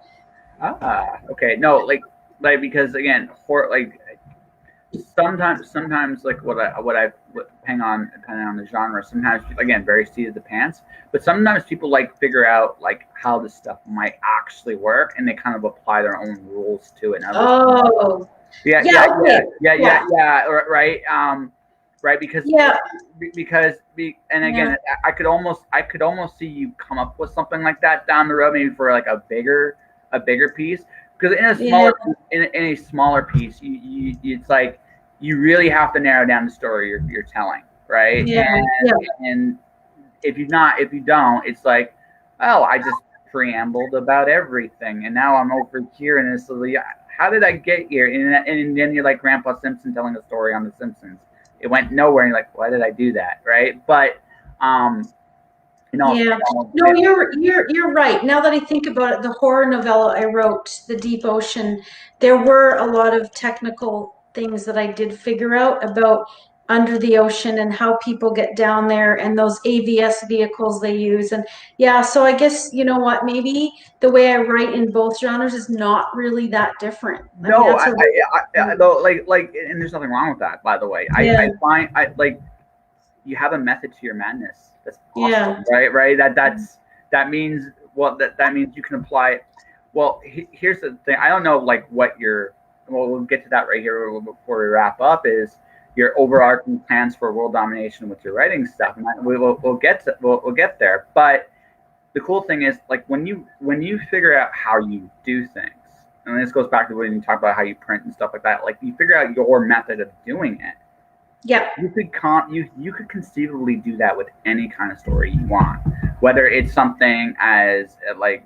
Okay. No, like because again, horror, like sometimes like depending on the genre, sometimes, again, very seat of the pants, but sometimes people like figure out like how this stuff might actually work, and they kind of apply their own rules to it.
Oh,
yeah, right. Right, because and again, I could almost see you come up with something like that down the road, maybe for like a bigger piece. Because in a smaller piece, you it's like you really have to narrow down the story you're telling, right? And if you don't, it's like, oh, I just preambled about everything, and now I'm over here, and it's like, how did I get here? And then you're like Grandpa Simpson telling a story on The Simpsons. It went nowhere, and you're like, why did I do that, right? But no,
you're right. Now that I think about it, the horror novella I wrote, The Deep Ocean, there were a lot of technical things that I did figure out about under the ocean and how people get down there and those AVS vehicles they use. And so I guess, you know what, maybe the way I write in both genres is not really that different.
No, I like, and there's nothing wrong with that, by the way. I find like you have a method to your madness. That's awesome, right? That means that means you can apply it. Well, here's the thing. I don't know like what we'll get to that right here before we wrap up, is your overarching plans for world domination with your writing stuff, and we'll get there. But the cool thing is, like, when you figure out how you do things, and this goes back to when you talk about how you print and stuff like that, like you figure out your method of doing it.
Yeah,
you could conceivably do that with any kind of story you want, whether it's something as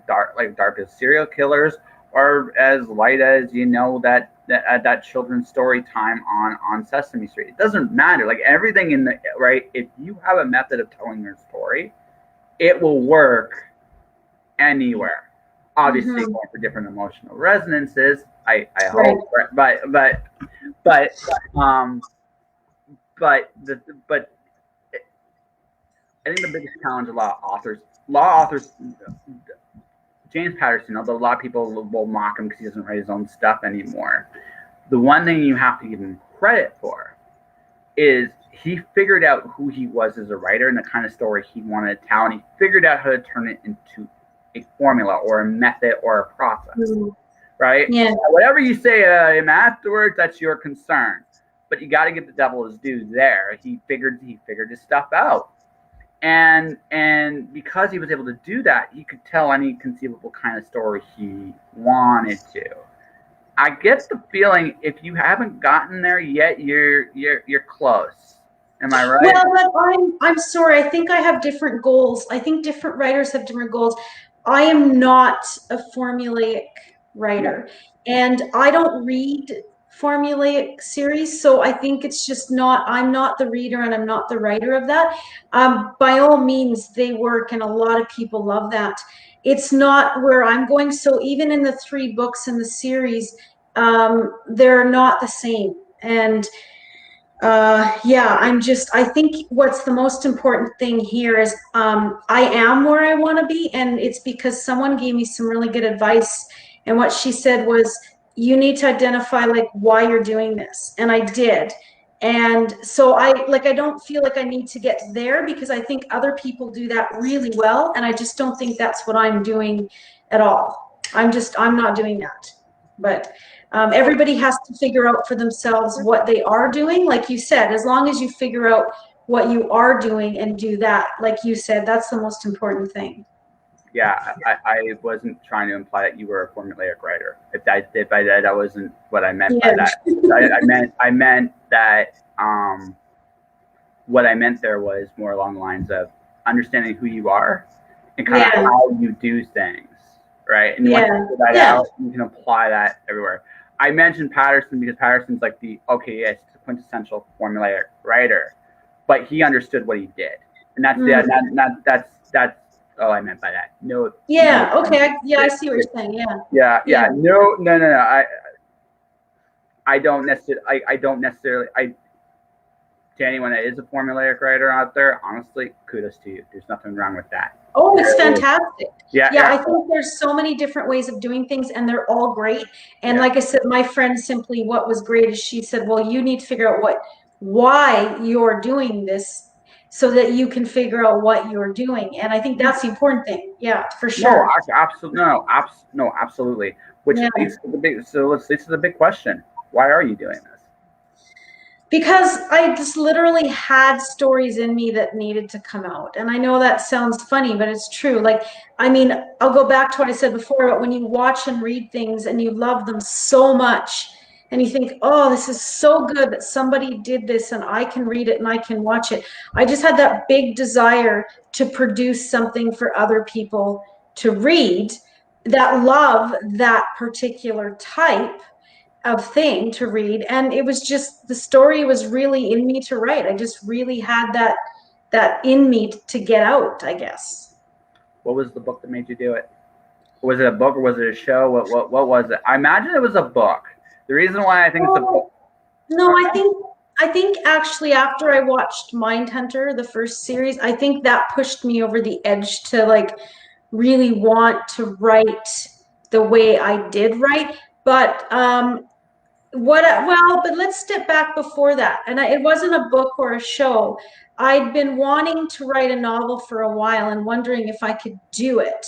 dark as serial killers, or as light as that children's story time on Sesame Street. It doesn't matter. Like, everything in the right, if you have a method of telling your story, it will work anywhere. Obviously, going for different emotional resonances. I hope, right? But I think the biggest challenge a lot of authors, James Patterson, although a lot of people will mock him because he doesn't write his own stuff anymore, the one thing you have to give him credit for is he figured out who he was as a writer and the kind of story he wanted to tell, and he figured out how to turn it into a formula or a method or a process, right?
Yeah.
Whatever you say afterwards, that's your concern, but you got to give the devil his due there. He figured his stuff out, and because he was able to do that, he could tell any conceivable kind of story he wanted to. I get the feeling if you haven't gotten there yet, you're close. Am I right?
Well, I'm sorry. I think I have different goals. I think different writers have different goals. I am not a formulaic writer, and I don't read formulaic series, so I think it's just not. I'm not the reader, and I'm not the writer of that. By all means, they work, and a lot of people love that. It's not where I'm going. So even in the 3 books in the series, they're not the same, and yeah, I think what's the most important thing here is I am where I want to be, and it's because someone gave me some really good advice, and what she said was you need to identify like why you're doing this, and I did. And so I don't feel like I need to get there because I think other people do that really well, and I just don't think that's what I'm doing at all. I'm not doing that. But everybody has to figure out for themselves what they are doing. Like you said, as long as you figure out what you are doing and do that, like you said, that's the most important thing.
Yeah, I wasn't trying to imply that you were a formulaic writer. If that wasn't what I meant by that. I meant that what I meant there was more along the lines of understanding who you are and kind of how you do things, right? And once you figure that out, you can apply that everywhere. I mentioned Patterson because Patterson's like the quintessential formulaic writer, but he understood what he did, and that's all I meant by that. No.
Yeah. No, okay. I see what you're saying. Yeah.
Yeah. No. I don't necessarily. To anyone that is a formulaic writer out there, honestly, kudos to you. There's nothing wrong with that.
Oh, it's fantastic.
Yeah.
I think there's so many different ways of doing things, and they're all great. And like I said, my friend simply, what was great is she said, well, you need to figure out why you're doing this so that you can figure out what you're doing. And I think that's the important thing. Yeah, for sure.
No, absolutely. Which leads to the big question. Why are you doing this?
Because I just literally had stories in me that needed to come out. And I know that sounds funny, but it's true. Like, I mean, I'll go back to what I said before, but when you watch and read things and you love them so much and you think, oh, this is so good that somebody did this and I can read it and I can watch it. I just had that big desire to produce something for other people to read that love that particular type of thing to read, and it was just the story was really in me to write. I just really had that in me to get out, I guess.
What was the book that made you do it? Was it a book or was it a show? What was it? I imagine it was a book. The reason why I think it's a book.
No, I think actually after I watched Mindhunter, the first series, I think that pushed me over the edge to like really want to write the way I did write. But but let's step back before that. And it wasn't a book or a show. I'd been wanting to write a novel for a while and wondering if I could do it.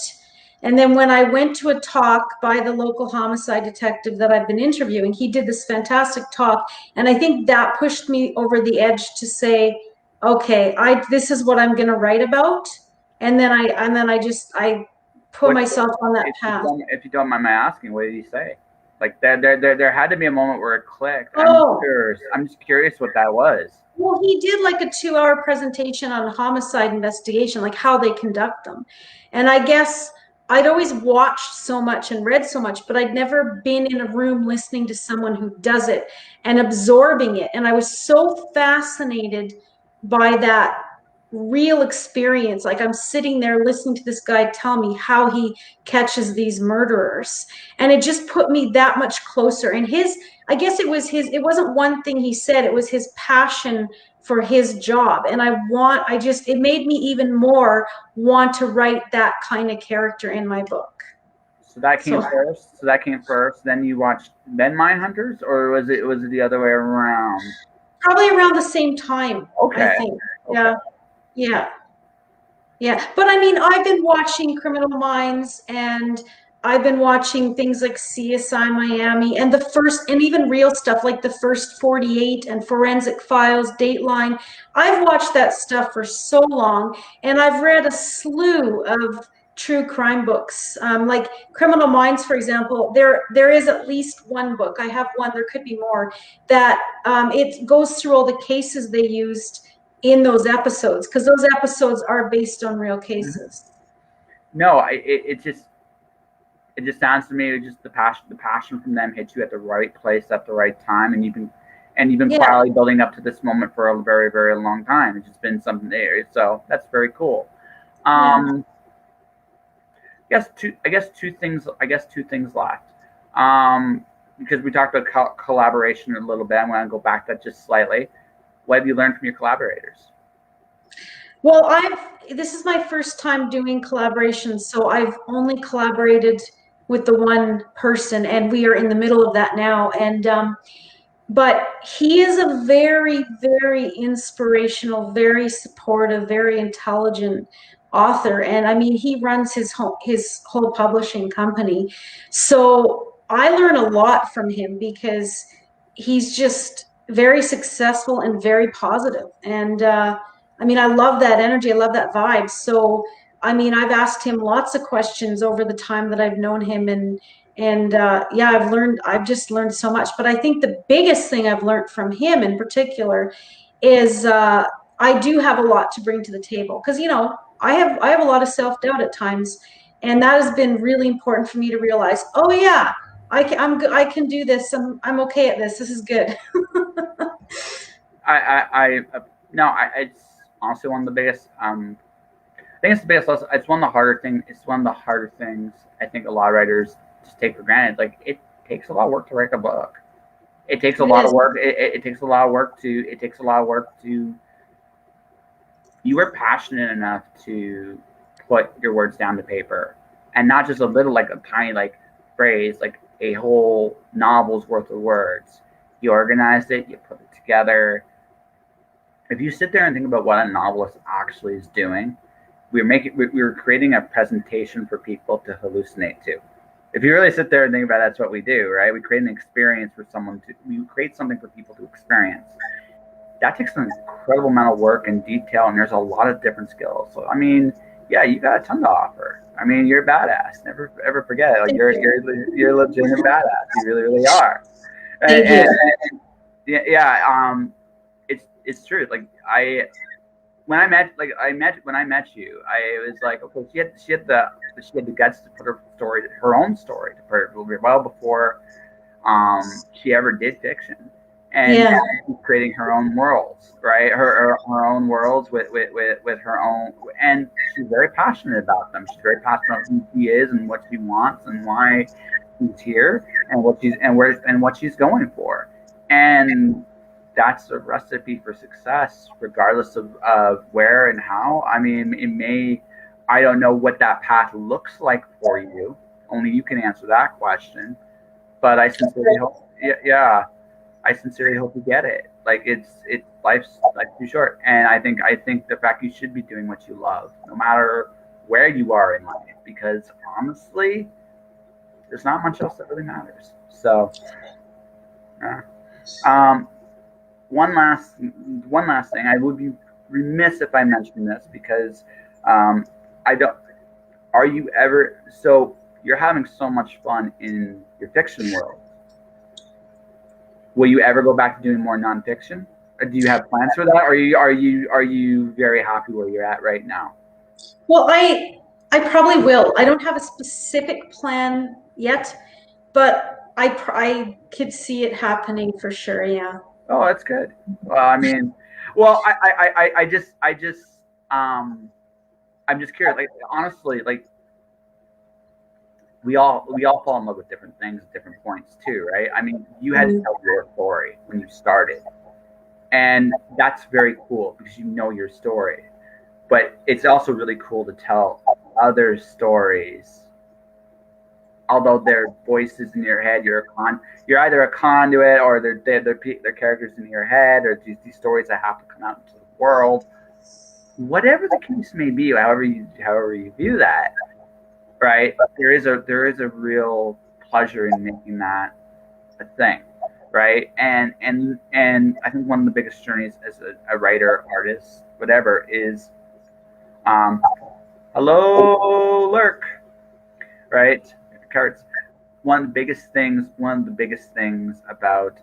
And then when I went to a talk by the local homicide detective that I've been interviewing, he did this fantastic talk. And I think that pushed me over the edge to say, okay, this is what I'm going to write about. And then I put myself on that path.
If you don't mind my asking, what did he say? Like there had to be a moment where it clicked. I'm just curious what that was.
Well, he did like a 2-hour presentation on homicide investigation, like how they conduct them. And I guess I'd always watched so much and read so much, but I'd never been in a room listening to someone who does it and absorbing it. And I was so fascinated by that real experience. Like I'm sitting there listening to this guy tell me how he catches these murderers, and it just put me that much closer. And I guess it wasn't one thing he said, it was his passion for his job. And it made me even more want to write that kind of character in my book.
So that came
So
first. So that came first. Then you watched then Mindhunters, or was it the other way around?
probably around the same time, I
Okay.
think.
Okay.
Yeah. Yeah. Yeah, but I mean, I've been watching Criminal Minds, and I've been watching things like CSI Miami and the first, and even real stuff like the first 48 and Forensic Files, Dateline. I've watched that stuff for so long, and I've read a slew of true crime books. Like Criminal Minds, for example, there is at least one book. I have one, there could be more, that it goes through all the cases they used in those episodes, because those episodes are based on real cases.
No, it just sounds to me just the passion from them hits you at the right place at the right time, and you've been
Yeah.
quietly building up to this moment for a very, very long time. It's just been something there, so that's very cool.
Yeah.
Um, I guess two things left. Because we talked about collaboration a little bit, I want to go back to that just slightly. What have you learned from your collaborators?
Well, this is my first time doing collaborations, so I've only collaborated with the one person, and we are in the middle of that now. And but he is a very, very inspirational, very supportive, very intelligent author. And I mean, he runs his whole publishing company. So I learn a lot from him because he's just very successful and very positive. And I mean, I love that energy. I love that vibe. So I mean, I've asked him lots of questions over the time that I've known him, and yeah, I've just learned so much. But I think the biggest thing I've learned from him in particular is I do have a lot to bring to the table, because I have a lot of self-doubt at times, and that has been really important for me to realize, oh yeah, I'm good, I can do this, I'm okay at this is good.
I no, it's honestly one of the biggest. I think it's the biggest lesson. It's one of the harder things. It's one of the harder things I think a lot of writers just take for granted. Like it takes a lot of work to write a book. It takes a
It
lot of
is.
work. It takes a lot of work to. It takes a lot of work to. You are passionate enough to put your words down to paper, and not just a little, like a tiny, like phrase, like a whole novel's worth of words. You organized it. You put it together. If you sit there and think about what a novelist actually is doing, we're creating a presentation for people to hallucinate to. If you really sit there and think about it, that's what we do, right? We create an experience for someone to. We create something for people to experience. That takes an incredible amount of work and detail, and there's a lot of different skills. So I mean, yeah, you got a ton to offer. I mean, you're a badass. Never ever forget it. Like
Thank you.
you're a legitimate badass. You really, really are. And,
Thank
and,
you.
and yeah, it's true. Like when I met you, I was like, okay, she had the guts to put her own story to put well before she ever did fiction, and
Yeah.
she's creating her own worlds, right? Her own worlds with her own, and she's very passionate about them. She's very passionate about who she is and what she wants and why she's here and what she's going for, and that's a recipe for success, regardless of where and how. I mean, I don't know what that path looks like for you. Only you can answer that question. But I sincerely hope, yeah, I sincerely hope you get it. Like life's too short, and I think the fact you should be doing what you love, no matter where you are in life, because honestly, there's not much else that really matters. So, yeah. Um, one last thing. I would be remiss if I mentioned this because um, I don't. Are you ever? So you're having so much fun in your fiction world. Will you ever go back to doing more nonfiction? Or do you have plans for that? Or are you very happy where you're at right now?
Well, I probably will. I don't have a specific plan yet, but I could see it happening for sure. Yeah.
Oh, that's good. Well, I mean, well, um, I'm just curious. Like honestly, like we all fall in love with different things at different points too, right? I mean, you had to
Mhm.
tell your story when you started, and that's very cool because you know your story. But it's also really cool to tell other stories although their voices in your head, you're either a conduit or they're characters in your head, or these stories that have to come out into the world. Whatever the case may be, however you view that, right? There is a real pleasure in making that a thing, right? And I think one of the biggest journeys as a writer, artist, whatever, is hello, Lurk, right? Cards. One of the biggest things about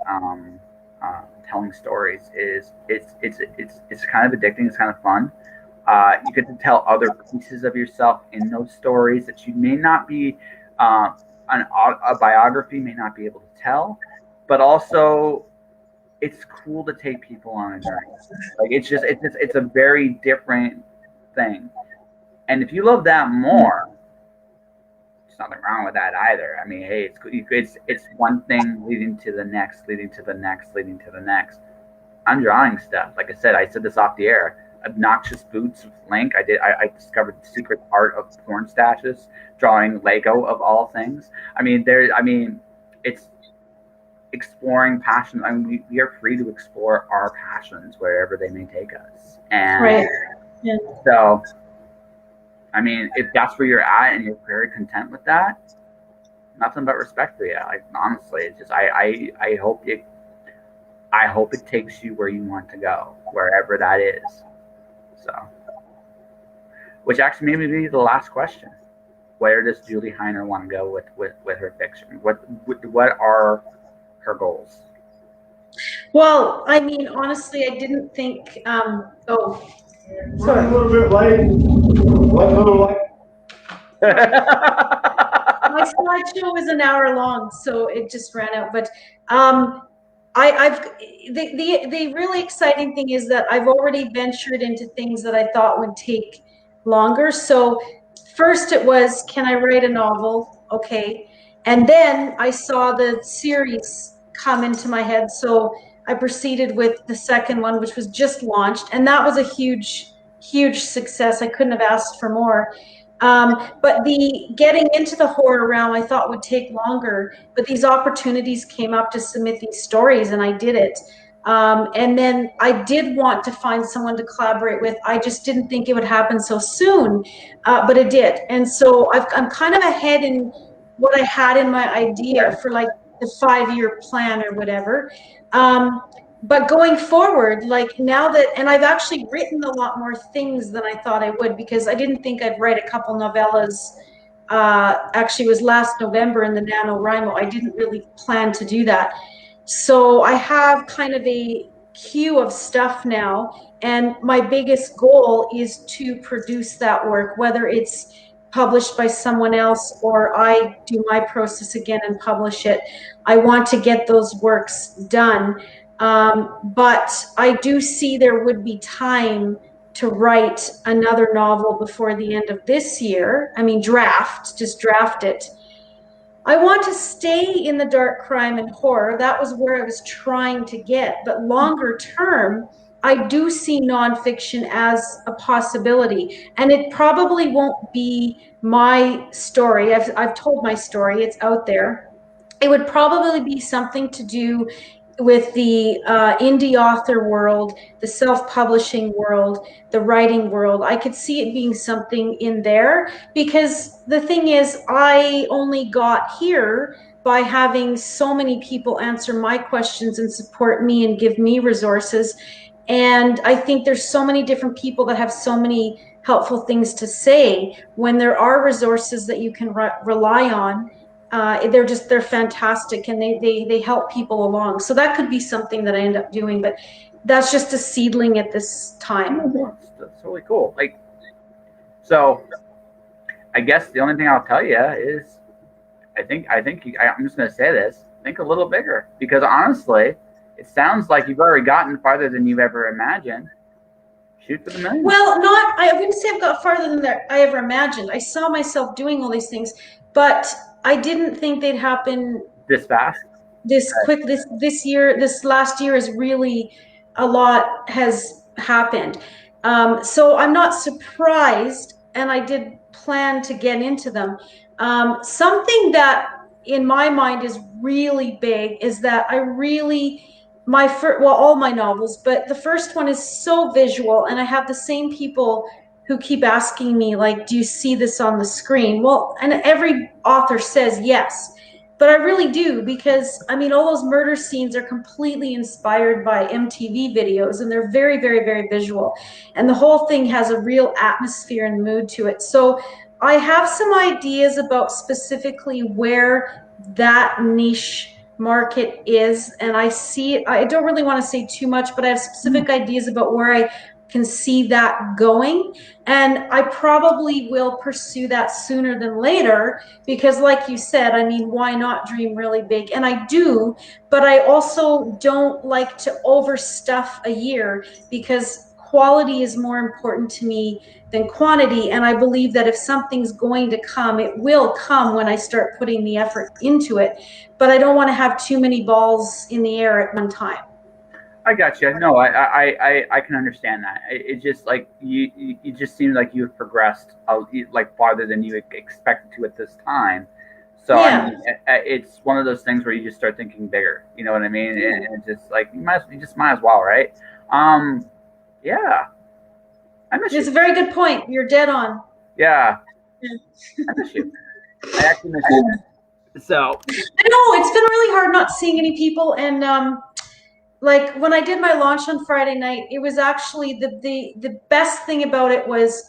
telling stories is it's kind of addicting. It's kind of fun. You get to tell other pieces of yourself in those stories that you may not be a biography may not be able to tell, but also it's cool to take people on a journey. Like it's a very different thing. And if you love that more, there's nothing wrong with that either. I mean, hey, it's one thing leading to the next, leading to the next, leading to the next. I'm drawing stuff. Like I said this off the air. Obnoxious Boots with Link. I discovered the secret art of porn stashes, drawing Lego of all things. I mean, it's exploring passion. I mean, we are free to explore our passions wherever they may take us. And
right. Yeah.
So, I mean, if that's where you're at and you're very content with that, nothing but respect for you. Like, honestly, it's just I hope it takes you where you want to go, wherever that is. So, which actually made me be the last question. Where does Julie Heiner want to go with her fiction? What are her goals?
Well, I mean, honestly, I didn't think. Oh,
sorry, a little bit late. One little late.
My slideshow is an hour long, so it just ran out. But the really exciting thing is that I've already ventured into things that I thought would take longer. So first it was, can I write a novel? Okay. And then I saw the series come into my head. So I proceeded with the second one, which was just launched. And that was a huge, huge success. I couldn't have asked for more. But the getting into the horror realm I thought would take longer, but these opportunities came up to submit these stories and I did it. And then I did want to find someone to collaborate with. I just didn't think it would happen so soon, but it did. And so I'm kind of ahead in what I had in my idea for like the 5-year plan or whatever. But going forward, like now that, and I've actually written a lot more things than I thought I would, because I didn't think I'd write a couple novellas. Actually, it was last November in the NaNoWriMo. I didn't really plan to do that. So I have kind of a queue of stuff now. And my biggest goal is to produce that work, whether it's published by someone else or I do my process again and publish it. I want to get those works done. But I do see there would be time to write another novel before the end of this year. I mean, just draft it. I want to stay in the dark crime and horror. That was where I was trying to get. But longer term, I do see nonfiction as a possibility. And it probably won't be my story. I've told my story. It's out there. It would probably be something to do with the indie author world, the self-publishing world, the writing world. I could see it being something in there, because the thing is, I only got here by having so many people answer my questions and support me and give me resources. And I think there's so many different people that have so many helpful things to say. When there are resources that you can rely on, they're fantastic, and they help people along. So that could be something that I end up doing, but that's just a seedling at this time.
That's really cool. Like, so I guess the only thing I'll tell you is I'm just going to say this, think a little bigger, because honestly, it sounds like you've already gotten farther than you've ever imagined. Shoot for the moon.
Well, I wouldn't say I've got farther than I ever imagined. I saw myself doing all these things, but I didn't think they'd happen
this fast,
this quick. This year, this last year is really, a lot has happened. So I'm not surprised, and I did plan to get into them. Something that in my mind is really big is that I really, all my novels, but the first one is so visual, and I have the same people who keep asking me, like, do you see this on the screen? Well, and every author says yes, but I really do, because I mean, all those murder scenes are completely inspired by MTV videos, and they're very, very, very visual. And the whole thing has a real atmosphere and mood to it. So I have some ideas about specifically where that niche market is. And I don't really want to say too much, but I have specific ideas about where I can see that going. And I probably will pursue that sooner than later, because like you said, I mean, why not dream really big? And I do, but I also don't like to overstuff a year, because quality is more important to me than quantity. And I believe that if something's going to come, it will come when I start putting the effort into it. But I don't want to have too many balls in the air at one time.
I got you. No, I can understand that. It just like you just seems like you've progressed like farther than you expected to at this time. So
Yeah.
I mean, it's one of those things where you just start thinking bigger. You know what I mean? And it's just like you just might as well, right? Yeah. I miss
It's
you.
a very good point. You're dead on.
Yeah, I miss you. I actually miss you. So
I know it's been really hard not seeing any people. And like when I did my launch on Friday night, it was actually the best thing about it was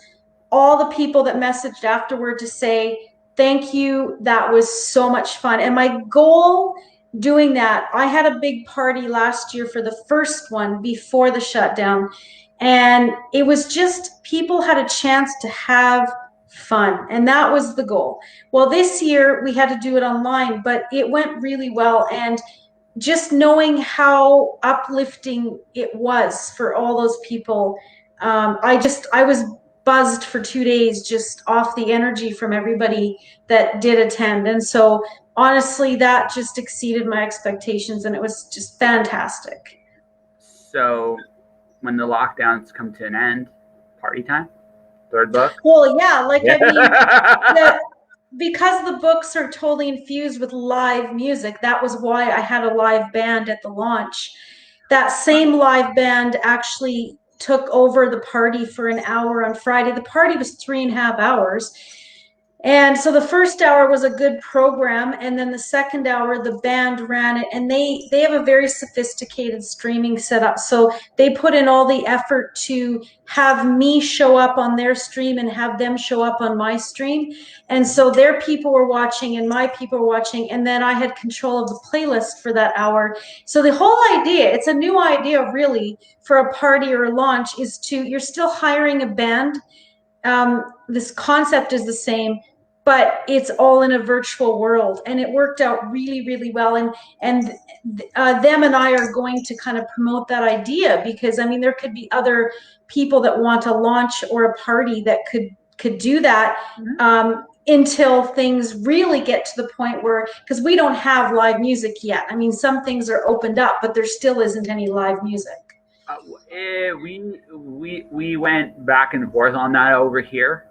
all the people that messaged afterward to say thank you. That was so much fun. And my goal doing that, I had a big party last year for the first one before the shutdown, and it was just people had a chance to have fun, and that was the goal. Well, this year we had to do it online, but it went really well. And just knowing how uplifting it was for all those people, I was buzzed for 2 days just off the energy from everybody that did attend. And so honestly, that just exceeded my expectations, and it was just fantastic.
so when the lockdowns come to an end, party time, third book.
Well, yeah, like I mean,
Yeah.
the, because the books are totally infused with live music, that was why I had a live band at the launch. That same live band actually took over the party for an hour on Friday. The party was 3.5 hours. And so the first hour was a good program, and then the second hour the band ran it, and they have a very sophisticated streaming setup. So they put in all the effort to have me show up on their stream and have them show up on my stream. And so their people were watching and my people were watching, and then I had control of the playlist for that hour. So the whole idea, it's a new idea really for a party or a launch, is to, you're still hiring a band. This concept is the same, but it's all in a virtual world, and it worked out really, really well. And them and I are going to kind of promote that idea, because I mean, there could be other people that want a launch or a party that could do that. Until things really get to the point where, because we don't have live music yet. I mean, some things are opened up, but there still isn't any live music.
We went back and forth on that over here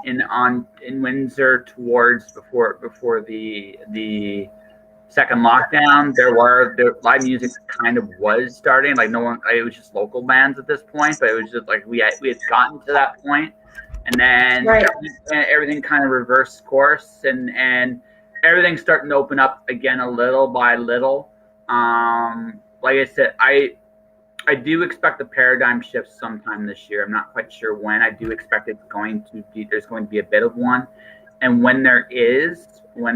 in Windsor towards before the second lockdown. The live music kind of was starting, like no one, it was just local bands at this point, but it was just like we had gotten to that point, and then
Right.
everything kind of reversed course, and everything's starting to open up again a little by little. Like I said, I do expect a paradigm shift sometime this year. I'm not quite sure when. I do expect there's going to be a bit of one. And when there is, I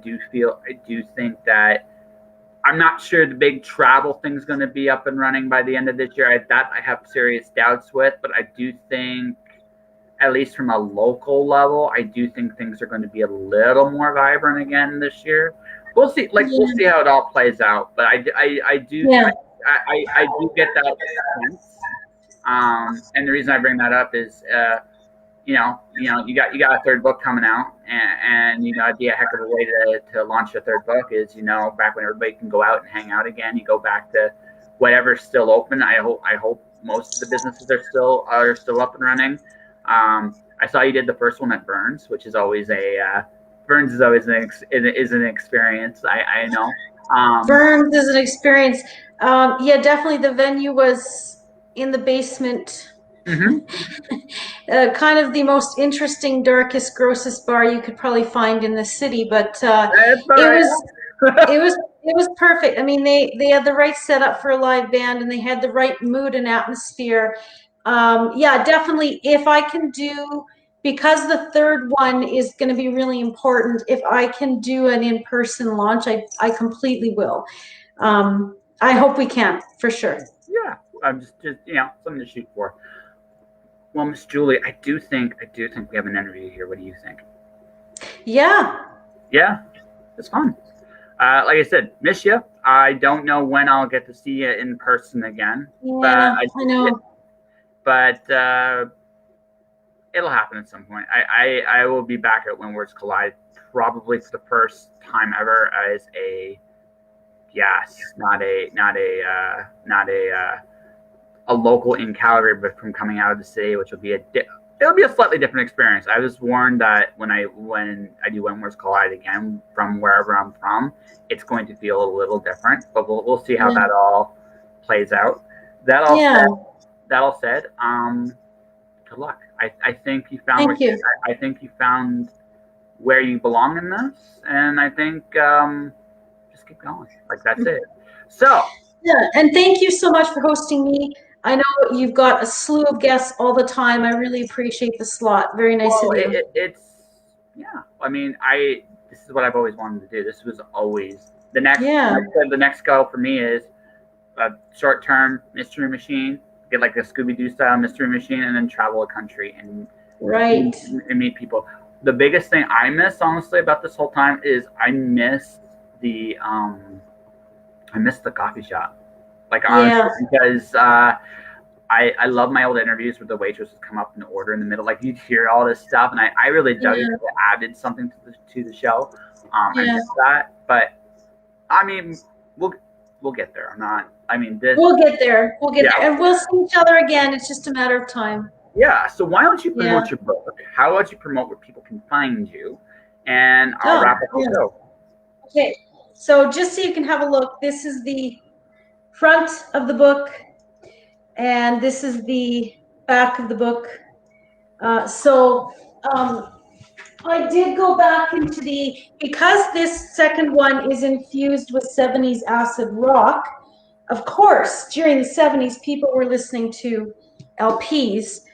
do think that I'm not sure the big travel thing's going to be up and running by the end of this year. I have serious doubts with, but I do think, at least from a local level, I do think things are going to be a little more vibrant again this year. We'll see. We'll see how it all plays out. But I do.
Yeah.
I do get that sense, and the reason I bring that up is, you got a third book coming out, and it'd be a heck of a way to launch a third book is, back when everybody can go out and hang out again, you go back to whatever's still open. I hope most of the businesses are still up and running. I saw you did the first one at Burns, which is always Burns is always an experience. I know.
Burns is an experience. Yeah, definitely. The venue was in the basement.
Mm-hmm.
Kind of the most interesting, darkest, grossest bar you could probably find in the city, but
That's all
it
right.
was it was perfect. I mean, they had the right setup for a live band, and they had the right mood and atmosphere. Yeah, definitely. If I can do, because the third one is going to be really important, if I can do an in-person launch, I completely will. I hope we can, for sure.
Yeah, I'm just something to shoot for. Well, Miss Julie, I do think we have an interview here. What do you think?
Yeah.
Yeah, it's fun. Like I said, miss you. I don't know when I'll get to see you in person again.
Yeah, I know.
But it'll happen at some point. I will be back at When Words Collide, probably for the first time ever as a guest, not a local in Calgary, but from coming out of the city, which will be it'll be a slightly different experience. I was warned that when I do When Words Collide again from wherever I'm from, it's going to feel a little different, but we'll see how that all plays out. That all said, good luck. I think you found I think you found where you belong in this, and I think just keep going. Like, that's it. So
yeah, and thank you so much for hosting me. I know you've got a slew of guests all the time. I really appreciate the slot. Very nice of you.
It's I mean, this is what I've always wanted to do. This was always the next goal for me is a short-term mystery machine, get like a Scooby-Doo style mystery machine, and then travel a country and meet people. The biggest thing I miss, honestly, about this whole time is I miss the coffee shop. Like, honestly, because I love my old interviews where the waitresses come up and order in the middle. Like, you'd hear all this stuff, and I really dug it. It added something to the show. I miss that, but I mean, we'll get there. We'll
get there. We'll get there, and we'll see each other again. It's just a matter of time.
Yeah. So why don't you promote your book? How about you promote where people can find you, and I'll wrap up the show.
Okay. So just so you can have a look, this is the front of the book, and this is the back of the book. I did go back into because this second one is infused with 70s acid rock. Of course, during the 70s, people were listening to LPs,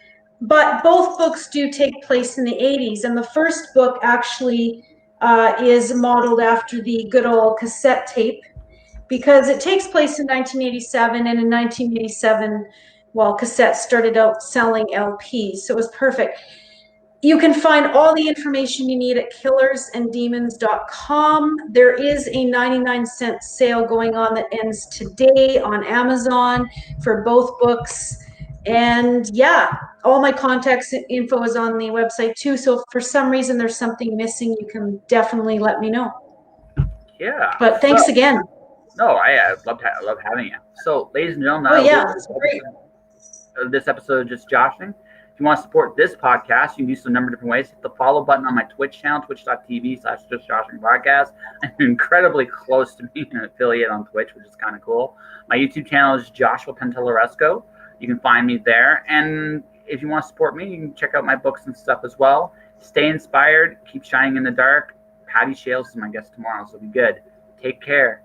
but both books do take place in the 80s. And the first book actually is modeled after the good old cassette tape, because it takes place in 1987, and in 1987, cassettes started out selling LPs, so it was perfect. You can find all the information you need at killersanddemons.com. There is a 99-cent sale going on that ends today on Amazon for both books. And all my contacts info is on the website too. So if for some reason there's something missing, you can definitely let me know.
Yeah.
But thanks again.
No, I love having you. So, ladies and gentlemen, this episode of Just Joshing. If you want to support this podcast, you can do so a number of different ways. Hit the follow button on my Twitch channel, twitch.tv/JustJoshingPodcast. I'm incredibly close to being an affiliate on Twitch, which is kind of cool. My YouTube channel is Joshua Pantellaresco. You can find me there. And if you want to support me, you can check out my books and stuff as well. Stay inspired. Keep shining in the dark. Patty Shales is my guest tomorrow, so be good. Take care.